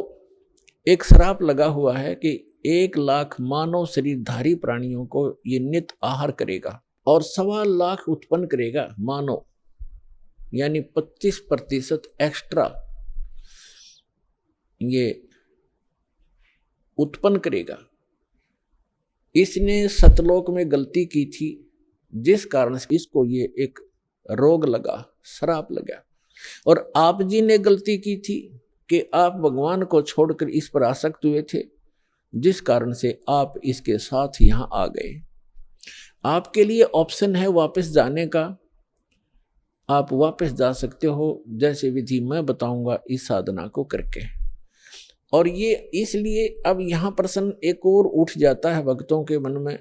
एक श्राप लगा हुआ है कि 1 लाख मानव शरीरधारी प्राणियों को ये नित्य आहार करेगा और 1.25 लाख उत्पन्न करेगा मानव, यानी 25% एक्स्ट्रा ये उत्पन्न करेगा। इसने सतलोक में गलती की थी, जिस कारण से इसको ये एक रोग लगा, श्राप लगा। और आप जी ने गलती की थी कि आप भगवान को छोड़कर इस पर आसक्त हुए थे, जिस कारण से आप इसके साथ यहां आ गए। आपके लिए ऑप्शन है वापस जाने का, आप वापस जा सकते हो, जैसे विधि मैं बताऊंगा इस साधना को करके। और ये इसलिए अब यहाँ प्रश्न एक और उठ जाता है भक्तों के मन में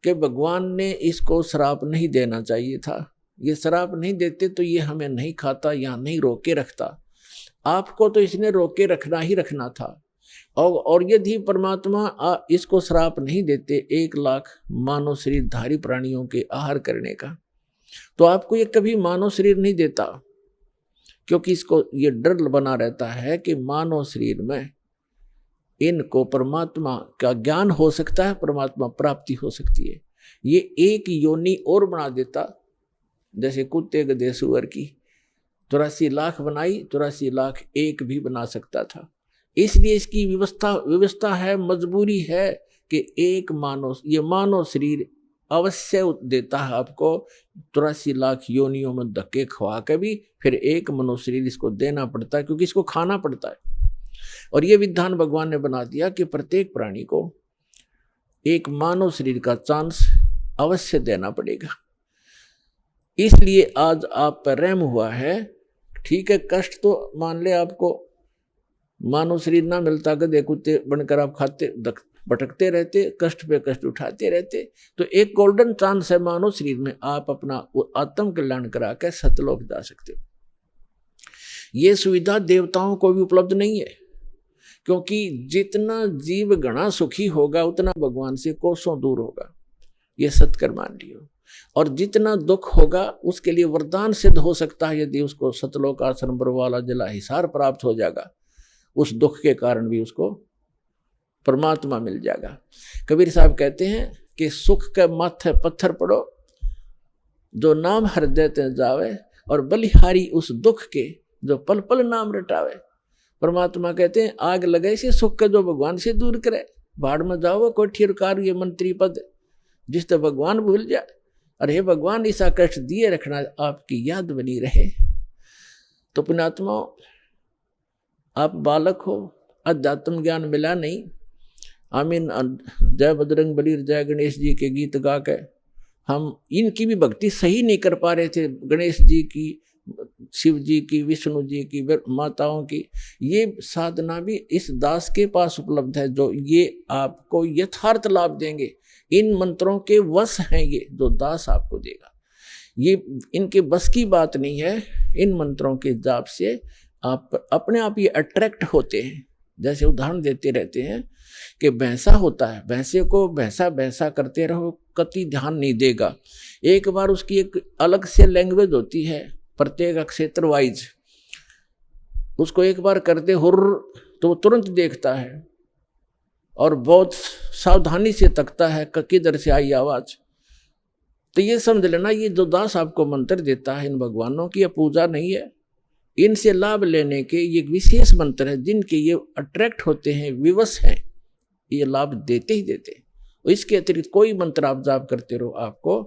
कि भगवान ने इसको श्राप नहीं देना चाहिए था। ये श्राप नहीं देते तो ये हमें नहीं खाता, यहाँ नहीं रोके रखता। आपको तो इसने रोके रखना ही रखना था। और यदि परमात्मा इसको श्राप नहीं देते 1 लाख मानव शरीरधारी प्राणियों के आहार करने का, तो आपको ये कभी मानव शरीर नहीं देता, क्योंकि इसको ये डर बना रहता है कि मानव शरीर में इनको परमात्मा का ज्ञान हो सकता है, परमात्मा प्राप्ति हो सकती है। ये एक योनि और बना देता, जैसे कुत्ते गधे सुअर की 84 लाख बनाई, 84 लाख एक भी बना सकता था। इसलिए इसकी व्यवस्था है, मजबूरी है कि एक ये मानव शरीर अवश्य देता है आपको। 83 लाख योनियों में धक्के खवा के भी फिर एक मनुष्य शरीर इसको देना पड़ता है, क्योंकि इसको खाना पड़ता है। और ये विधान भगवान ने बना दिया कि प्रत्येक प्राणी को एक मानव शरीर का चांस अवश्य देना पड़ेगा। इसलिए आज आप पर रहम हुआ है। ठीक है, कष्ट तो मान ले आपको मानव शरीर ना मिलता, गधे कुत्ते बनकर आप खाते भटकते रहते, कष्ट पे कष्ट उठाते रहते, तो एक गोल्डन चांस है मानव शरीर में, आप अपना आत्म कल्याण करा के सतलोक जा सकते हो। ये सुविधा देवताओं को भी उपलब्ध नहीं है, क्योंकि जितना जीव घना सुखी होगा उतना भगवान से कोसों दूर होगा। ये सत्कर मान लियो। और जितना दुख होगा उसके लिए वरदान सिद्ध हो सकता है, यदि उसको सतलोक आश्रम बरवाला जिला हिसार प्राप्त हो जाएगा, उस दुख के कारण भी उसको परमात्मा मिल जाएगा। कबीर साहब कहते हैं कि सुख के माथे पत्थर पड़ो, जो नाम हृदय ते जावे, और बलिहारी उस दुख के जो पल पल नाम रटावे। परमात्मा कहते हैं आग लगे से सुख के जो भगवान से दूर करे, भाड़ में जाओ कोठी कार ये मंत्री पद, जिस तो भगवान भूल जाए। अरे हे भगवान, ऐसा कष्ट दिए रखना, आपकी याद बनी रहे। तो पुण्यात्मा, आप बालक हो, अध्यात्म ज्ञान मिला नहीं। आमीन, जय बजरंग बली, जय गणेश जी के गीत गा के हम इनकी भी भक्ति सही नहीं कर पा रहे थे। गणेश जी की, शिव जी की, विष्णु जी की, माताओं की, ये साधना भी इस दास के पास उपलब्ध है, जो ये आपको यथार्थ लाभ देंगे। इन मंत्रों के वश हैं ये, जो दास आपको देगा। ये इनके बस की बात नहीं है। इन मंत्रों के जाप से आप अपने आप ये अट्रैक्ट होते हैं। जैसे उदाहरण देते रहते हैं कि भैंसा होता है, भैंसे को भैंसा भैंसा करते रहो, कति ध्यान नहीं देगा। एक बार उसकी एक अलग से लैंग्वेज होती है, प्रत्येक क्षेत्र वाइज। उसको एक बार करते हुर्र तो वो तुरंत देखता है और बहुत सावधानी से तकता है किधर से आई आवाज। तो ये समझ लेना, ये जो दास आपको मंत्र देता है इन भगवानों की, यह पूजा नहीं है। इनसे लाभ लेने के ये विशेष मंत्र है, जिनके ये अट्रैक्ट होते हैं, विवश हैं, ये लाभ देते ही देते हैं। इसके अतिरिक्त कोई मंत्र आप जाप करते रहो, आपको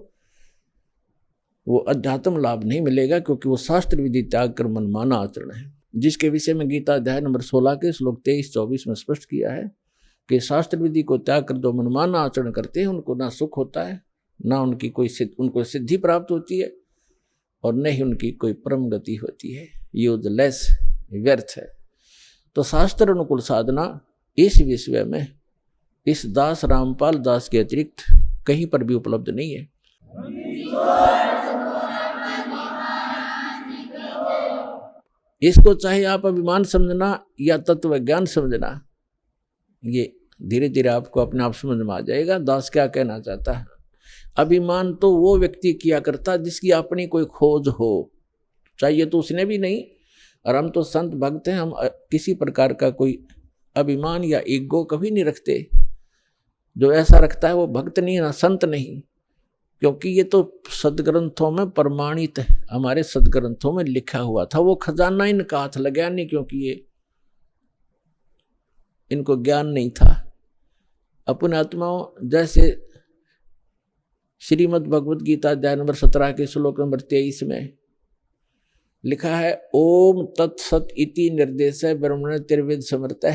वो अध्यात्म लाभ नहीं मिलेगा, क्योंकि वो शास्त्र विधि त्याग कर मनमाना आचरण है, जिसके विषय में गीता अध्याय नंबर 16 के श्लोक 23-24 में स्पष्ट किया है कि शास्त्र विधि को त्याग कर जो मनमाना आचरण करते हैं, उनको ना सुख होता है, ना उनकी उनको सिद्धि प्राप्त होती है, और न ही उनकी कोई परम गति होती है। यूजलेस, व्यर्थ है। तो शास्त्र अनुकूल साधना इस विषय में इस दास रामपाल दास के अतिरिक्त कहीं पर भी उपलब्ध नहीं है। इसको चाहे आप अभिमान समझना या तत्व ज्ञान समझना, ये धीरे धीरे आपको अपने आप समझ में आ जाएगा। दास क्या कहना चाहता है? अभिमान तो वो व्यक्ति किया करता जिसकी अपनी कोई खोज हो, चाहिए तो उसने भी नहीं। और हम तो संत भक्त हैं, हम किसी प्रकार का कोई अभिमान या ईगो कभी नहीं रखते। जो ऐसा रखता है वो भक्त नहीं ना संत नहीं, क्योंकि ये तो सदग्रंथों में प्रमाणित है, हमारे सदग्रंथों में लिखा हुआ था। वो खजाना इनका हाथ लगा नहीं, क्योंकि ये इनको ज्ञान नहीं था। अपने आत्माओं जैसे श्रीमद् भगवद गीता अध्याय नंबर 17 के श्लोक नंबर 23 में लिखा है, ओम तत्सत इति निर्देश ब्रह्मण त्रिवेद समर्थ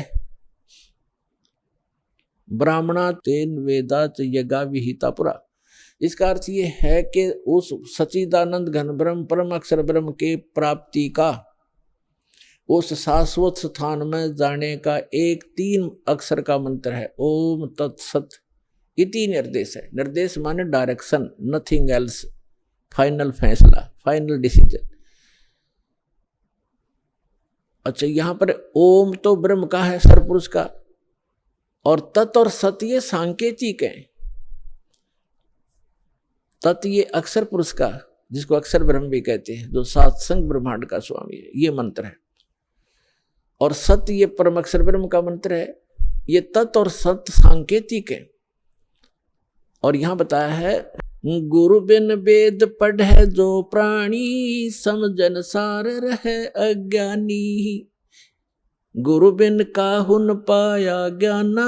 ब्राह्मणा तेन वेदात यज्ञा विहिता पुरा। इसका अर्थ ये है कि उस सच्चिदानंद घन ब्रह्म परम अक्षर ब्रह्म के प्राप्ति का, उस शाश्वत स्थान में जाने का एक 3 अक्षर का मंत्र है, ओम तत्सत इति निर्देश है। निर्देश माने डायरेक्शन, नथिंग एल्स, फाइनल फैसला, फाइनल डिसीजन। अच्छा, यहां पर ओम तो ब्रह्म का है, सरपुरुष का, और तत् और सत ये सांकेतिक है। तत् ये अक्षर पुरुष का, जिसको अक्षर ब्रह्म भी कहते हैं, जो सात्संग ब्रह्मांड का स्वामी है, ये मंत्र है। और सत्य ये परम अक्षर ब्रह्म का मंत्र है। ये तत् और सत्य सांकेतिक है। और यहां बताया है, गुरु बिन वेद पढ़े जो प्राणी, समझन सार रहे अज्ञानी। गुरु बिन काहु न पाया ज्ञाना,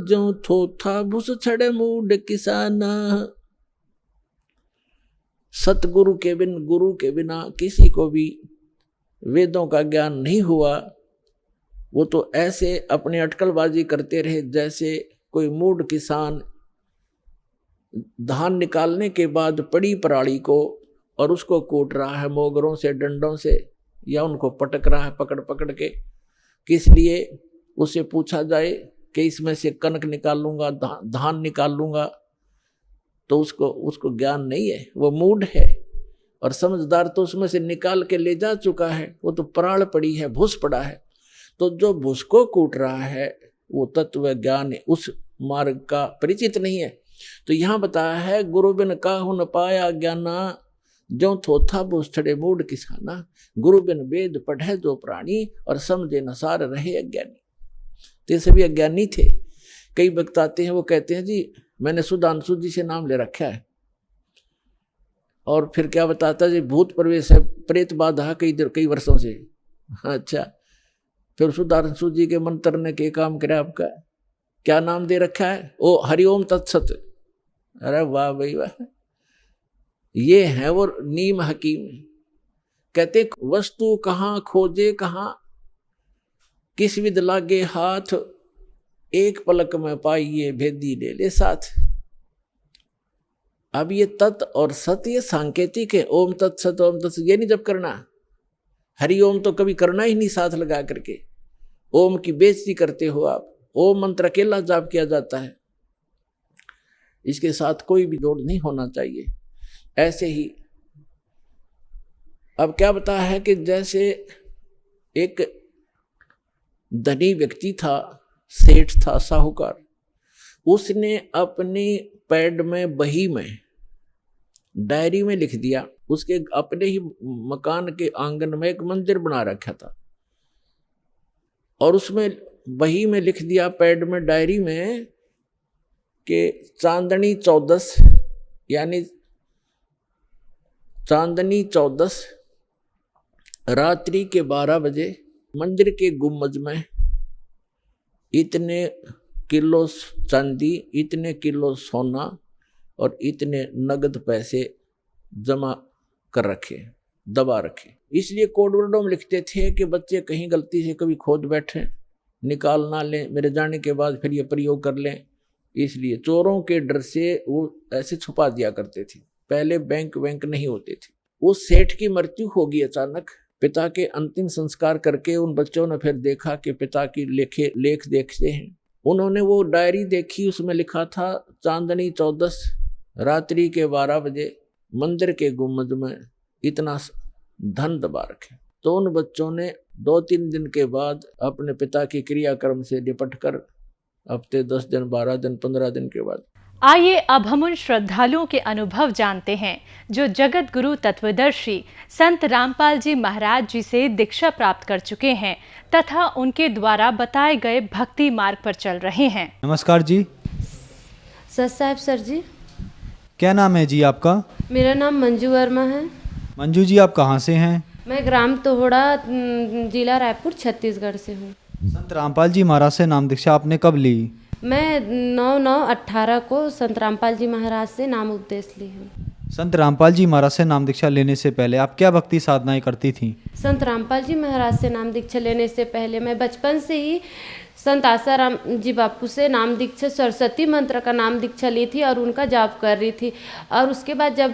जो थोथा भूस छड़े मूड किसाना। सतगुरु के बिन, गुरु के बिना किसी को भी वेदों का ज्ञान नहीं हुआ। वो तो ऐसे अपने अटकलबाजी करते रहे जैसे कोई मूढ़ किसान धान निकालने के बाद पड़ी पराली को और उसको कूट रहा है मोगरों से, डंडों से, या उनको पटक रहा है पकड़ पकड़ के। किस लिए? उसे पूछा जाए कि इसमें से कनक निकाल लूंगा, धान निकाल लूंगा, तो उसको ज्ञान नहीं है, वो मूढ़ है। और समझदार तो उसमें से निकाल के ले जा चुका है, वो तो पराल पड़ी है, भूस पड़ा है। तो जो भूस को कूट रहा है वो तत्व ज्ञान उस मार्ग का परिचित नहीं है। तो यहां बताया है, गुरु बिन काहु न पाया ज्ञाना, जो थोथा भूस छड़े मूढ़ किसाना। गुरु बिन वेद पढ़े जो प्राणी, और समझे न सार रहे अज्ञानी। तो ये सभी अज्ञानी थे। कई वक्त आते हैं, वो कहते हैं जी मैंने सुधांशु जी से नाम ले रखा है, और फिर क्या बताता जी भूत प्रवेश है, प्रेत बाधा कई वर्षों से। अच्छा, फिर सुधांशु जी के मंत्र ने के काम करे आपका, क्या नाम दे रखा है? ओ हरिओम तत्सत। अरे वाह भाई वाह, ये है वो नीम हकीम। कहते वस्तु कहाँ खोजे कहाँ, किस विद लागे हाथ, एक पलक में पाइए भेदी ले ले साथ। अब ये तत् और सत ये सांकेतिक है। ओम तत्सत, ओम तत्सत ये नहीं जब करना। हरिओम तो कभी करना ही नहीं साथ लगा करके। ओम की बेइज्जती करते हो आप। ओम मंत्र अकेला जाप किया जाता है, इसके साथ कोई भी जोड़ नहीं होना चाहिए। ऐसे ही अब क्या बताया है कि जैसे एक धनी व्यक्ति था, सेठ था, साहूकार, उसने अपनी पैड में, बही में, डायरी में लिख दिया, उसके अपने ही मकान के आंगन में एक मंदिर बना रखा था, और उसमें बही में लिख दिया, पैड में, डायरी में, कि चांदनी 14, यानी चांदनी 14 रात्रि के 12 बजे मंदिर के गुम्बज में इतने किलो चांदी, इतने किलो सोना और इतने नगद पैसे जमा कर रखे, दबा रखे। इसलिए कोडवर्डों में लिखते थे कि बच्चे कहीं गलती से कभी खोद बैठे, निकाल ना लें, मेरे जाने के बाद फिर ये प्रयोग कर लें। इसलिए चोरों के डर से वो ऐसे छुपा दिया करते थे। पहले बैंक नहीं होते थे। उस सेठ की मृत्यु होगी अचानक। पिता के अंतिम संस्कार करके उन बच्चों ने फिर देखा कि पिता की लेख देखते हैं। उन्होंने वो डायरी देखी, उसमें लिखा था चांदनी 14 रात्रि के 12 बजे मंदिर के गुम्बद में इतना धन दबा रखे। तो उन बच्चों ने 2-3 दिन के बाद अपने पिता की क्रियाक्रम से निपट कर हफ्ते 10 दिन, 12 दिन, 15 दिन के बाद। आइए अब हम उन श्रद्धालुओं के अनुभव जानते हैं जो जगत गुरु तत्वदर्शी संत रामपाल जी महाराज जी से दीक्षा प्राप्त कर चुके हैं तथा उनके द्वारा बताए गए भक्ति मार्ग पर चल रहे हैं। नमस्कार जी। सत साहब सर जी। क्या नाम है जी आपका? मेरा नाम मंजू वर्मा है। मंजू जी, आप कहाँ से हैं? मैं ग्राम तोहड़ा, जिला रायपुर, छत्तीसगढ़ से हूँ। संत रामपाल जी महाराज से नाम दीक्षा आपने कब ली? मैं 9/9/18 को संत रामपाल जी महाराज से नाम उपदेश ली हूँ। संत रामपाल जी महाराज से नाम दीक्षा लेने से पहले आप क्या भक्ति साधनाएं करती थीं? संत रामपाल जी महाराज से नाम दीक्षा लेने से पहले मैं बचपन से ही संत आसाराम जी बापू से नाम दीक्षा, सरस्वती मंत्र का नाम दीक्षा ली थी और उनका जाप कर रही थी। और उसके बाद जब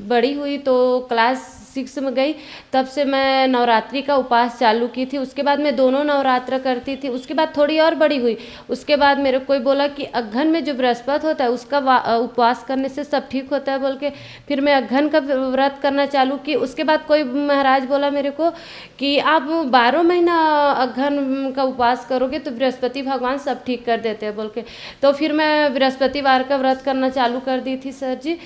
बड़ी हुई तो क्लास 6 में गई, तब से मैं नवरात्रि का उपास चालू की थी। उसके बाद मैं दोनों नवरात्र करती थी। उसके बाद थोड़ी और बड़ी हुई, उसके बाद मेरे कोई बोला कि अघन में जो बृहस्पति होता है उसका उपवास करने से सब ठीक होता है बोल के फिर मैं अघन का व्रत करना चालू की। उसके बाद कोई महाराज बोला मेरे को कि आप 12 महीना अघन का उपवास करोगे तो बृहस्पति भगवान सब ठीक कर देते हैं बोल के। तो फिर मैं बृहस्पतिवार का व्रत करना चालू कर दी थी सर जी।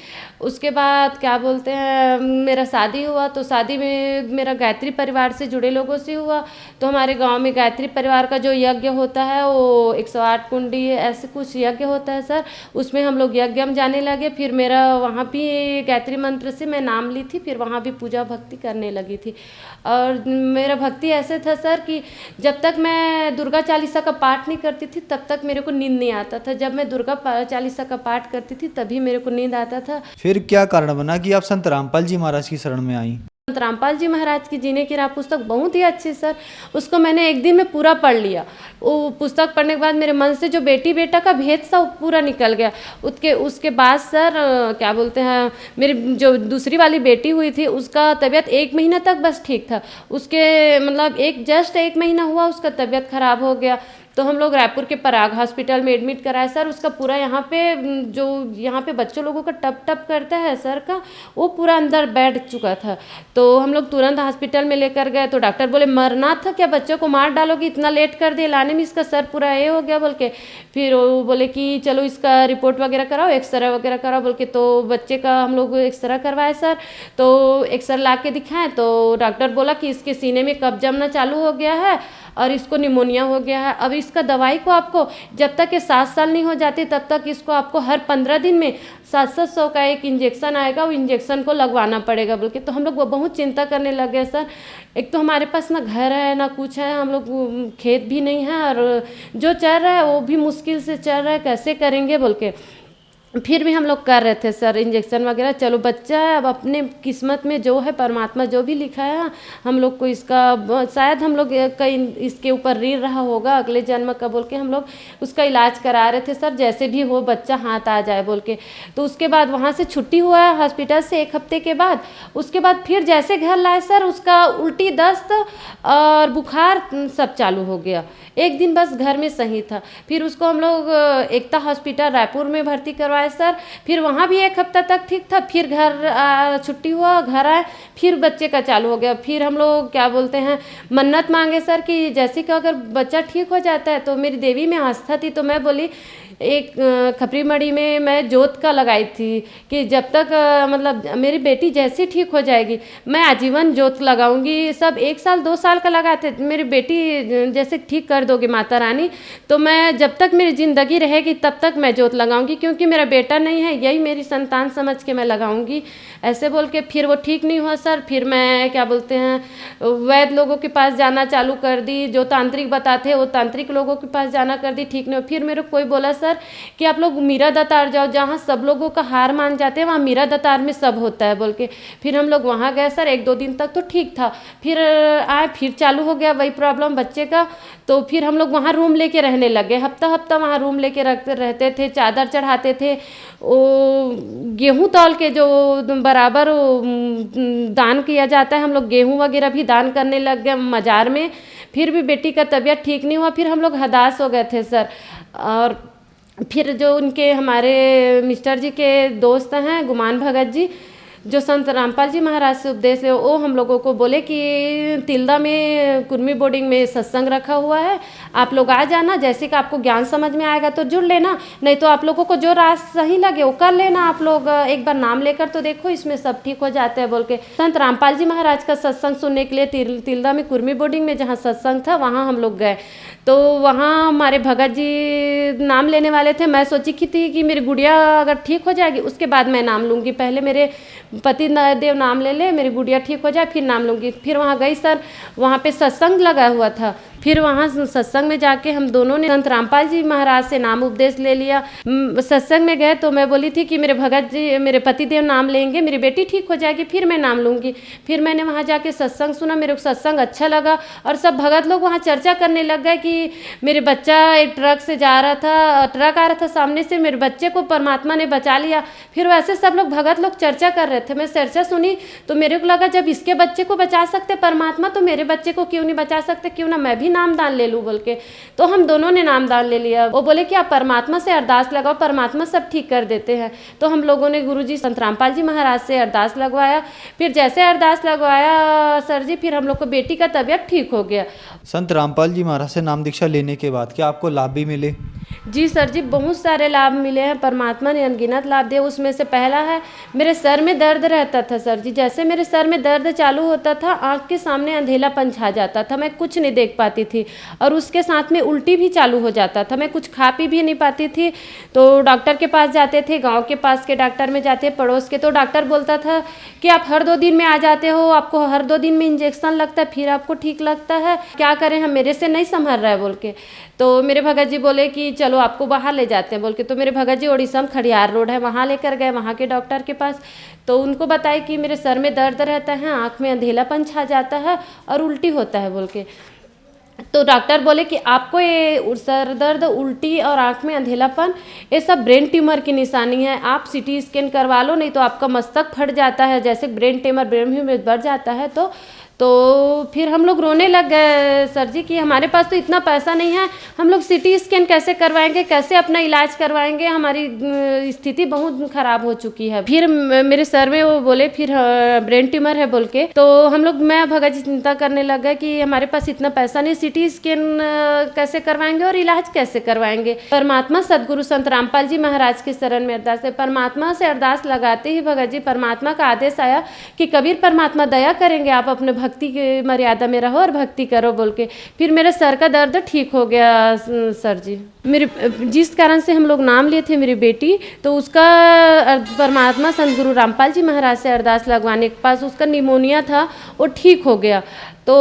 उसके बाद क्या बोलते हैं, मेरा शादी हुआ तो शादी में मेरा गायत्री परिवार से जुड़े लोगों से हुआ। तो हमारे गांव में गायत्री परिवार का जो यज्ञ होता है वो 108 कुंडी ऐसे कुछ यज्ञ होता है सर, उसमें हम लोग यज्ञ में जाने लगे। फिर मेरा वहाँ भी गायत्री मंत्र से मैं नाम ली थी, फिर वहाँ भी पूजा भक्ति करने लगी थी। और मेरा भक्ति ऐसे था सर कि जब तक मैं दुर्गा चालीसा का पाठ नहीं करती थी तब तक मेरे को नींद नहीं आता था। जब मैं दुर्गा चालीसा का पाठ करती थी तभी मेरे को नींद आता था। फिर क्या कारण बना कि आप संत रामपाल जी महाराज की शरण में आई? संत रामपाल जी महाराज की जीने की राह पुस्तक बहुत ही अच्छी सर, उसको मैंने एक दिन में पूरा पढ़ लिया। वो पुस्तक पढ़ने के बाद मेरे मन से जो बेटी बेटा का भेद था वो पूरा निकल गया। उसके बाद सर क्या बोलते हैं, मेरी जो दूसरी वाली बेटी हुई थी उसका तबीयत 1 महीना तक बस ठीक था। उसके मतलब जस्ट 1 महीना हुआ उसका तबीयत खराब हो गया। तो हम लोग रायपुर के पराग हॉस्पिटल में एडमिट कराए सर। उसका पूरा यहाँ पे बच्चों लोगों का टप टप करता है सर का, वो पूरा अंदर बैठ चुका था। तो हम लोग तुरंत हॉस्पिटल में लेकर गए तो डॉक्टर बोले मरना था क्या, बच्चों को मार डालोगी, इतना लेट कर दिए लाने में, इसका सर पूरा ये हो गया बोल के। फिर वो बोले कि चलो इसका रिपोर्ट वगैरह कराओ, एक्सरे वगैरह कराओ बोल के। तो बच्चे का हम लोग एक्सरे करवाए सर। तो एक्सरे ला के दिखाएं तो डॉक्टर बोला कि इसके सीने में कब्ज जमना चालू हो गया है और इसको निमोनिया हो गया है। अब इसका दवाई को आपको जब तक ये 7 साल नहीं हो जाती तब तक इसको आपको हर 15 दिन में 700 का एक इंजेक्शन आएगा, वो इंजेक्शन को लगवाना पड़ेगा बोल के। तो हम लोग वो बहुत चिंता करने लगे सर। एक तो हमारे पास ना घर है ना कुछ है, हम लोग खेत भी नहीं है और जो चल रहा है वो भी मुश्किल से चल रहा है, कैसे करेंगे बोल के। फिर भी हम लोग कर रहे थे सर इंजेक्शन वगैरह। चलो बच्चा है, अब अपने किस्मत में जो है परमात्मा जो भी लिखा है हम लोग को इसका शायद हम लोग कहीं इसके ऊपर ऋण रहा होगा अगले जन्म का बोल के हम लोग उसका इलाज करा रहे थे सर, जैसे भी हो बच्चा हाथ आ जाए बोल के। तो उसके बाद वहाँ से छुट्टी हुआ है हॉस्पिटल से 1 हफ्ते के बाद। उसके बाद फिर जैसे घर लाए सर उसका उल्टी दस्त और बुखार सब चालू हो गया। 1 दिन बस घर में सही था। फिर उसको हम लोग एकता हॉस्पिटल रायपुर में भर्ती करवाए सर। फिर वहाँ भी 1 हफ्ता तक ठीक था। फिर घर छुट्टी हुआ, घर आए, फिर बच्चे का चालू हो गया। फिर हम लोग क्या बोलते हैं मन्नत मांगे सर कि जैसे कि अगर बच्चा ठीक हो जाता है तो मेरी देवी में आस्था थी। तो मैं बोली एक खपरी मड़ी में मैं जोत का लगाई थी कि जब तक मतलब मेरी बेटी जैसे ठीक हो जाएगी मैं आजीवन जोत लगाऊंगी। सब 1 साल 2 साल का लगाते, मेरी बेटी जैसे ठीक कर दोगे माता रानी तो मैं जब तक मेरी ज़िंदगी रहेगी तब तक मैं जोत लगाऊंगी, क्योंकि मेरा बेटा नहीं है, यही मेरी संतान समझ के मैं लगाऊंगी ऐसे बोल के। फिर वो ठीक नहीं हुआ सर। फिर मैं क्या बोलते हैं वैद्य लोगों के पास जाना चालू कर दी, जो तांत्रिक बताते वो तांत्रिक लोगों के पास जाना कर दी, ठीक नहीं हुआ। फिर मेरे कोई बोला सर कि आप लोग मीरा दातार जाओ, जहाँ सब लोगों का हार मान जाते हैं वहाँ मीरा दातार में सब होता है बोल के। फिर हम लोग वहाँ गए सर। 1-2 दिन तक तो ठीक था। फिर आए, फिर चालू हो गया वही प्रॉब्लम बच्चे का। तो फिर हम लोग वहाँ रूम लेके रहने लगे, हफ्ता वहाँ रूम लेके रहते थे, चादर चढ़ाते थे, वो गेहूँ तौल के जो बराबर दान किया जाता है हम लोग गेहूँ वगैरह भी दान करने लग गए मजार में। फिर भी बेटी का तबीयत ठीक नहीं हुआ। फिर हम लोग हदास हो गए थे सर। और फिर जो उनके हमारे मिस्टर जी के दोस्त हैं गुमान भगत जी, जो संत रामपाल जी महाराज से उपदेश ले, वो हम लोगों को बोले कि तिल्दा में कुर्मी बोर्डिंग में सत्संग रखा हुआ है, आप लोग आ जाना, जैसे कि आपको ज्ञान समझ में आएगा तो जुड़ लेना, नहीं तो आप लोगों को जो रास्ता सही लगे वो कर लेना, आप लोग एक बार नाम लेकर तो देखो, इसमें सब ठीक हो जाते हैं बोल के। संत रामपाल जी महाराज का सत्संग सुनने के लिए तिल्दा में कुर्मी बोर्डिंग में जहाँ सत्संग था वहाँ हम लोग गए। तो वहाँ हमारे भगत जी नाम लेने वाले थे। मैं सोची थी कि मेरी गुड़िया अगर ठीक हो जाएगी उसके बाद मैं नाम लूँगी, पहले मेरे पति देव नाम ले, मेरी गुड़िया ठीक हो जाए फिर नाम लूँगी। फिर वहाँ गई सर, वहाँ पे सत्संग लगा हुआ था। फिर वहाँ सत्संग में जाके हम दोनों ने संत रामपाल जी महाराज से नाम उपदेश ले लिया। सत्संग में गए तो मैं बोली थी कि मेरे भगत जी, मेरे पति देव नाम लेंगे, मेरी बेटी ठीक हो जाएगी फिर मैं नाम लूँगी। फिर मैंने वहाँ जाके सत्संग सुना, मेरे को सत्संग अच्छा लगा और सब भगत लोग वहाँ चर्चा करने लग गए कि मेरे बच्चा एक ट्रक से जा रहा था, ट्रक आ रहा था सामने से, मेरे बच्चे को परमात्मा ने बचा लिया। फिर वैसे सब लोग भगत लोग चर्चा कर रहे थे, मैं चर्चा सुनी तो मेरे को लगा जब इसके बच्चे को बचा सकते परमात्मा तो मेरे बच्चे को क्यों नहीं बचा सकते, क्यों ना मैं भी नामदान ले लूँ बोल के। तो हम दोनों ने नामदान ले लिया। वो बोले कि आप परमात्मा से अरदास लगाओ, परमात्मा सब ठीक कर देते हैं। तो हम लोगों ने गुरुजी संत रामपाल जी महाराज से अरदास लगवाया। फिर जैसे अरदास लगवाया सर जी, फिर हम लोग को बेटी का तबीयत ठीक हो गया। संत रामपाल जी महाराज से नाम दीक्षा लेने के बाद क्या आपको लाभ भी मिले? जी सर जी, बहुत सारे लाभ मिले हैं, परमात्मा ने अनगिनत लाभ दिए। उसमें से पहला है, मेरे सर में दर्द रहता था सर जी, जैसे मेरे सर में दर्द चालू होता था आँख के सामने अंधेलापन छा जाता था, मैं कुछ नहीं देख पाती थी और उसके साथ में उल्टी भी चालू हो जाता था, मैं कुछ खा पी भी नहीं पाती थी। तो डॉक्टर के पास जाते थे, गाँव के पास के डॉक्टर में जाते पड़ोस के, तो डॉक्टर बोलता था कि आप हर 2 दिन में आ जाते हो, आपको हर 2 दिन में इंजेक्शन लगता है फिर आपको ठीक लगता है, क्या करें हम, मेरे से नहीं संभल रहा है बोल के। तो मेरे भगत जी बोले कि चलो आपको बाहर ले जाते हैं बोल के। तो मेरे भगत जी उड़ीसा में खड़ियार रोड है, वहाँ लेकर गए, वहाँ के डॉक्टर के पास। तो उनको बताया कि मेरे सर में दर्द रहता है, आँख में अंधेलापन छा जाता है और उल्टी होता है बोल के। तो डॉक्टर बोले कि आपको ये सर दर्द, उल्टी और आँख में अंधेलापन ये सब ब्रेन ट्यूमर की निशानी है, आप सीटी स्कैन करवा लो नहीं तो आपका मस्तक फट जाता है, जैसे ब्रेन ट्यूमर ब्रेन में बढ़ जाता है। तो फिर हम लोग रोने लग गए सर जी कि हमारे पास तो इतना पैसा नहीं है, हम लोग सीटी स्कैन कैसे करवाएंगे, कैसे अपना इलाज करवाएंगे, हमारी स्थिति बहुत ख़राब हो चुकी है। फिर मेरे सर में वो बोले फिर ब्रेन ट्यूमर है बोल के। तो हम लोग, मैं भगत जी चिंता करने लग गए कि हमारे पास इतना पैसा नहीं, सीटी स्कैन कैसे करवाएंगे और इलाज कैसे करवाएंगे। परमात्मा सदगुरु संत रामपाल जी महाराज के शरण में अरदास है। परमात्मा से अरदास लगाते ही भगत जी, परमात्मा का आदेश आया कि कबीर परमात्मा दया करेंगे, आप अपने भक्ति की मर्यादा में रहो और भक्ति करो बोल के। फिर मेरे सर का दर्द ठीक हो गया सर जी। मेरे जिस कारण से हम लोग नाम लिए थे मेरी बेटी, तो उसका परमात्मा संत गुरु रामपाल जी महाराज से अरदास लगवाने के पास उसका निमोनिया था वो ठीक हो गया। तो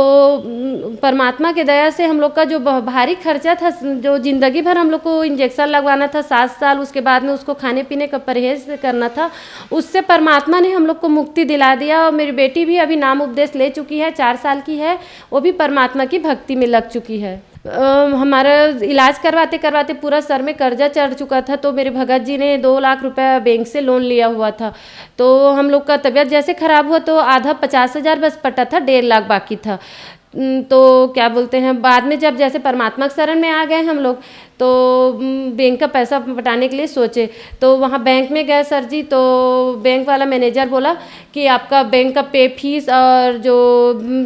परमात्मा के दया से हम लोग का जो भारी खर्चा था, जो ज़िंदगी भर हम लोग को इंजेक्शन लगवाना था 7 साल, उसके बाद में उसको खाने पीने का परहेज करना था, उससे परमात्मा ने हम लोग को मुक्ति दिला दिया। और मेरी बेटी भी अभी नाम उपदेश ले चुकी है, 4 साल की है, वो भी परमात्मा की भक्ति में लग चुकी है। हमारा इलाज करवाते करवाते पूरा सर में कर्जा चढ़ चुका था। तो मेरे भगत जी ने 2 लाख रुपया बैंक से लोन लिया हुआ था। तो हम लोग का तबीयत जैसे ख़राब हुआ तो आधा 50,000 बस पटा था, 1.5 लाख बाकी था। तो क्या बोलते हैं, बाद में जब जैसे परमात्मा के शरण में आ गए हम लोग, तो बैंक का पैसा पटाने के लिए सोचे। तो वहाँ बैंक में गए सर जी, तो बैंक वाला मैनेजर बोला कि आपका बैंक का पे फीस और जो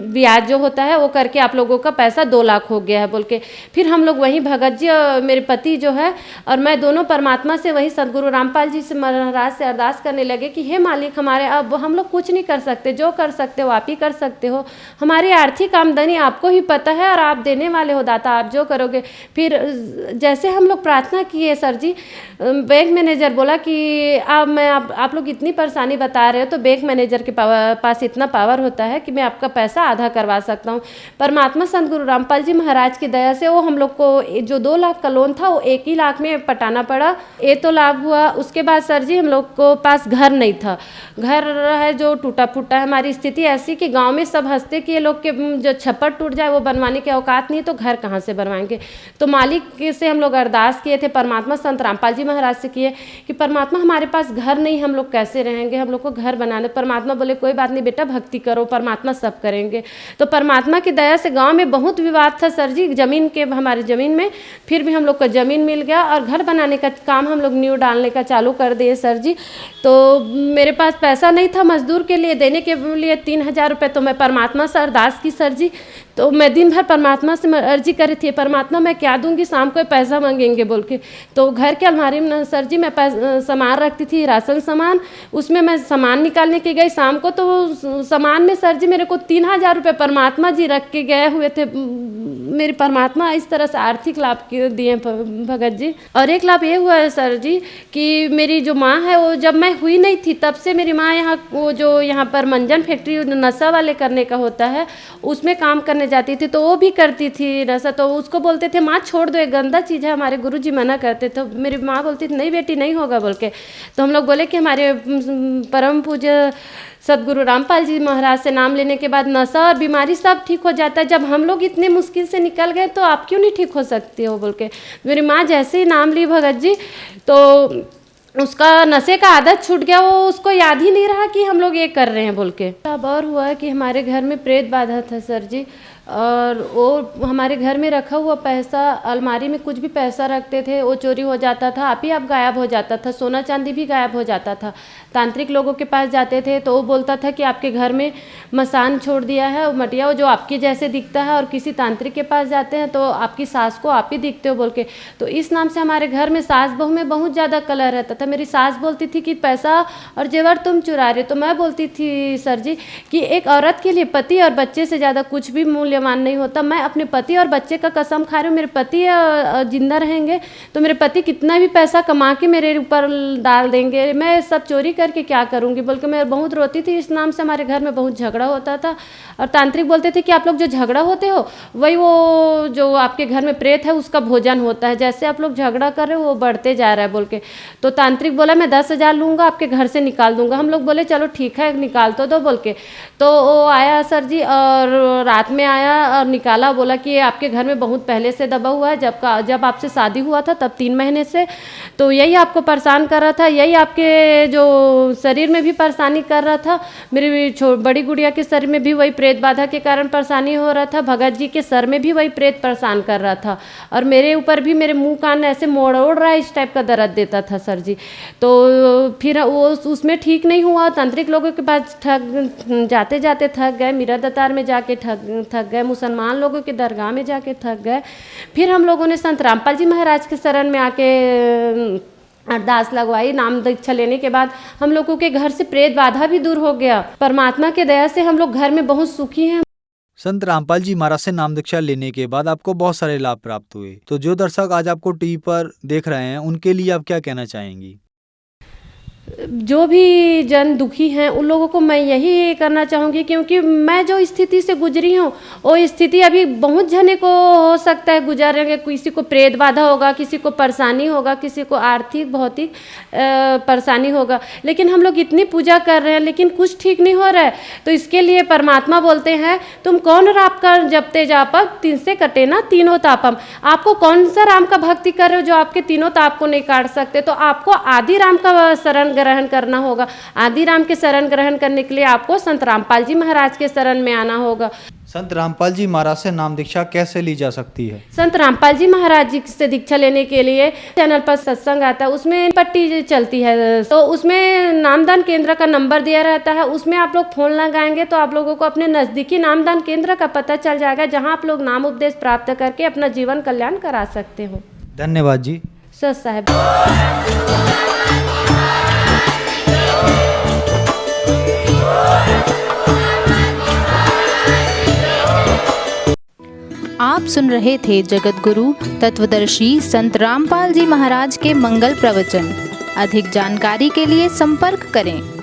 ब्याज जो होता है वो करके आप लोगों का पैसा 2 लाख हो गया है बोल के। फिर हम लोग वहीं भगत जी और मेरे पति जो है और मैं दोनों परमात्मा से, वही सदगुरु रामपाल जी से महाराज से अरदास करने लगे कि हे मालिक, हमारे अब हम लोग कुछ नहीं कर सकते, जो कर सकते हो आप ही कर सकते हो, हमारी आर्थिक आमदनी आपको ही पता है और आप देने वाले हो दाता, आप जो करोगे। फिर जैसे हम लोग प्रार्थना किए सर जी, बैंक मैनेजर बोला कि आप लोग इतनी परेशानी बता रहे हो तो बैंक मैनेजर के पास इतना पावर होता है कि मैं आपका पैसा आधा करवा सकता हूँ। परमात्मा संत गुरु रामपाल जी महाराज की दया से वो हम लोग को जो 2 लाख का लोन था वो 1 ही लाख में पटाना पड़ा, ये तो लाभ हुआ। उसके बाद सर जी हम लोग को पास घर नहीं था, घर है जो टूटा फूटा है, हमारी स्थिति ऐसी कि गाँव में सब हंसते कि ये लोग के जो छप्पर टूट जाए वो बनवाने की औकात नहीं, तो घर कहाँ से बनवाएंगे। तो मालिक से हम लोग अरदास किए थे, परमात्मा संत रामपाल जी महाराज से किए कि परमात्मा हमारे पास घर नहीं, हम लोग कैसे रहेंगे, हम लोग को घर बनाने। परमात्मा बोले कोई बात नहीं बेटा, भक्ति करो, परमात्मा सब करेंगे। तो परमात्मा की दया से गाँव में बहुत विवाद था सर जी ज़मीन के, हमारी ज़मीन में, फिर भी हम लोग को ज़मीन मिल गया और घर बनाने का काम हम लोग न्यू डालने का चालू कर दिए सर जी। तो मेरे पास पैसा नहीं था मजदूर के लिए देने के लिए 3000 रुपये, तो मैं परमात्मा से अरदास की सर जी। तो मैं दिन भर परमात्मा से अर्जी करी थी, परमात्मा मैं क्या दूंगी, शाम को पैसा मांगेंगे बोल के। तो घर के अलमारी में सर जी मैं सामान रखती थी, राशन सामान, उसमें मैं सामान निकालने के गई शाम को, तो सामान में सर जी मेरे को 3000 रुपये परमात्मा जी रख के गए हुए थे। मेरी परमात्मा इस तरह से आर्थिक लाभ दिए भगत जी। और एक लाभ ये हुआ है सर जी कि मेरी जो माँ है वो जब मैं हुई नहीं थी तब से मेरी माँ यहाँ, वो जो यहाँ पर मंजन फैक्ट्री नशा वाले करने का होता है उसमें काम करने जाती थी, तो वो भी करती थी नशा। तो उसको बोलते थे माँ छोड़ दो, एक गंदा चीज़ है, हमारे गुरुजी मना करते। तो मेरी माँ बोलती थी नहीं बेटी नहीं होगा बोल के। तो हम लोग बोले कि हमारे परम पूज्य सदगुरु रामपाल जी महाराज से नाम लेने के बाद नशा और बीमारी सब ठीक हो जाता है। जब हम लोग इतने मुश्किल से निकल गए तो आप क्यों नहीं ठीक हो सकते हो बोल के। मेरी माँ जैसे ही नाम ली भगत जी तो उसका नशे का आदत छूट गया, वो उसको याद ही नहीं रहा कि हम लोग ये कर रहे हैं बोल के। अब और हुआ है कि हमारे घर में प्रेत बाधा था सर जी, और वो हमारे घर में रखा हुआ पैसा, अलमारी में कुछ भी पैसा रखते थे वो चोरी हो जाता था, आप ही आप गायब हो जाता था, सोना चांदी भी गायब हो जाता था। तांत्रिक लोगों के पास जाते थे तो वो बोलता था कि आपके घर में मसान छोड़ दिया है, वो मटिया वो जो आपके जैसे दिखता है, और किसी तांत्रिक के पास जाते हैं तो आपकी सास को आप ही दिखते हो बोल के। तो इस नाम से हमारे घर में सास बहू में बहुत ज़्यादा कलह रहता था। मेरी सास बोलती थी कि पैसा और जेवर तुम चुरा रहे, तो मैं बोलती थी सर जी कि एक औरत के लिए पति और बच्चे से ज़्यादा कुछ भी मूल्यवान नहीं होता। मैं अपने पति और बच्चे का कसम खा रही हूँ, मेरे पति जिंदा रहेंगे तो मेरे पति कितना भी पैसा कमा के मेरे ऊपर डाल देंगे, मैं सब चोरी करके क्या करूँगी बोल के मैं बहुत रोती थी। इस नाम से हमारे घर में बहुत झगड़ा होता था। और तांत्रिक बोलते थे कि आप लोग जो झगड़ा होते हो वही वो जो आपके घर में प्रेत है उसका भोजन होता है, जैसे आप लोग झगड़ा कर रहे हो वो बढ़ते जा रहा है बोल के। तो तांत्रिक बोला मैं 10,000 लूँगा, आपके घर से निकाल दूंगा। हम लोग बोले चलो ठीक है निकाल तो दो बोल के। तो वो आया सर जी और रात में आया और निकाला, बोला कि आपके घर में बहुत पहले से दबा हुआ है, जब आपसे शादी हुआ था तब 3 महीने से, तो यही आपको परेशान कर रहा था, यही आपके जो शरीर में भी परेशानी कर रहा था। मेरी बड़ी गुड़िया के शरीर में भी वही प्रेत बाधा के कारण परेशानी हो रहा था, भगत जी के सर में भी वही प्रेत परेशान कर रहा था, और मेरे ऊपर भी मेरे मुंह कान ऐसे मोड़ रहा है, इस टाइप का दर्द देता था सर जी। तो फिर वो उसमें ठीक नहीं हुआ, तांत्रिक लोगों के पास जाते जाते थक गए, मीरा दतार में जाके थक गए, मुसलमान लोगों के दरगाह में जाके थक गए। फिर हम लोगों ने संत रामपाल जी महाराज के शरण में आके अरदास लगवाई। नाम दीक्षा लेने के बाद हम लोगों के घर से प्रेत बाधा भी दूर हो गया। परमात्मा के दया से हम लोग घर में बहुत सुखी हैं। संत रामपाल जी महाराज से नाम दीक्षा लेने के बाद आपको बहुत सारे लाभ प्राप्त हुए, तो जो दर्शक आज आपको टीवी पर देख रहे हैं उनके लिए आप क्या कहना चाहेंगी? जो भी जन दुखी हैं उन लोगों को मैं यही करना चाहूँगी, क्योंकि मैं जो स्थिति से गुजरी हूँ वो स्थिति अभी बहुत जने को हो सकता है गुजरेंगे। किसी को प्रेत बाधा होगा, किसी को परेशानी होगा, किसी को आर्थिक भौतिक परेशानी होगा, लेकिन हम लोग इतनी पूजा कर रहे हैं लेकिन कुछ ठीक नहीं हो रहा है। तो इसके लिए परमात्मा बोलते हैं तुम कौन राम का जपते जापक 3 से कटे ना तीनों तापम। आपको कौन सा राम का भक्ति कर रहे हो जो आपके तीनों ताप को नहीं काट सकते? तो आपको आदि राम का शरण ग्रहण करना होगा। आदि राम के शरण ग्रहण करने के लिए आपको संत रामपाल जी महाराज के शरण में आना होगा। संत रामपाल जी महाराज से नाम दीक्षा कैसे ली जा सकती है? संत रामपाल जी महाराज जी से दीक्षा लेने के लिए चैनल पर सत्संग आता है, उसमें पट्टी चलती है, तो उसमें नामदान केंद्र का नंबर दिया रहता है, उसमें आप लोग फोन लगाएंगे तो आप लोगों को अपने नज़दीकी नामदान केंद्र का पता चल जाएगा, जहाँ आप लोग नाम उपदेश प्राप्त करके अपना जीवन कल्याण करा सकते हो। धन्यवाद जी। सर साहब। आप सुन रहे थे जगत गुरु तत्वदर्शी संत रामपाल जी महाराज के मंगल प्रवचन। अधिक जानकारी के लिए संपर्क करें।